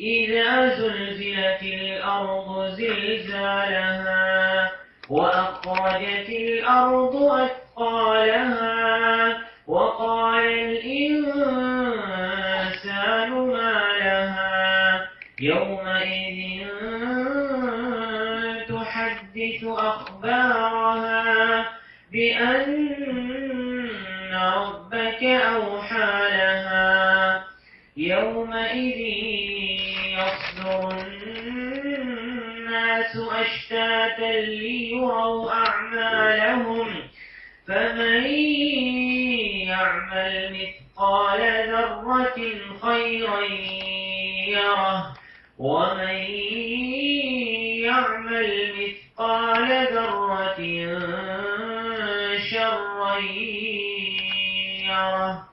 إذا زلزلت الأرض زلزالها وأخرجت الأرض أثقالها وقال الإنسان ما لها يومئذ تحدث أخبارها بأن ربك أوحى لها يومئذ يصدر الناس أشتاتا ليروا أعمالهم فمن يعمل مثقال ذرة خيرا يره ومن يعمل مثقال ذرة شرا يره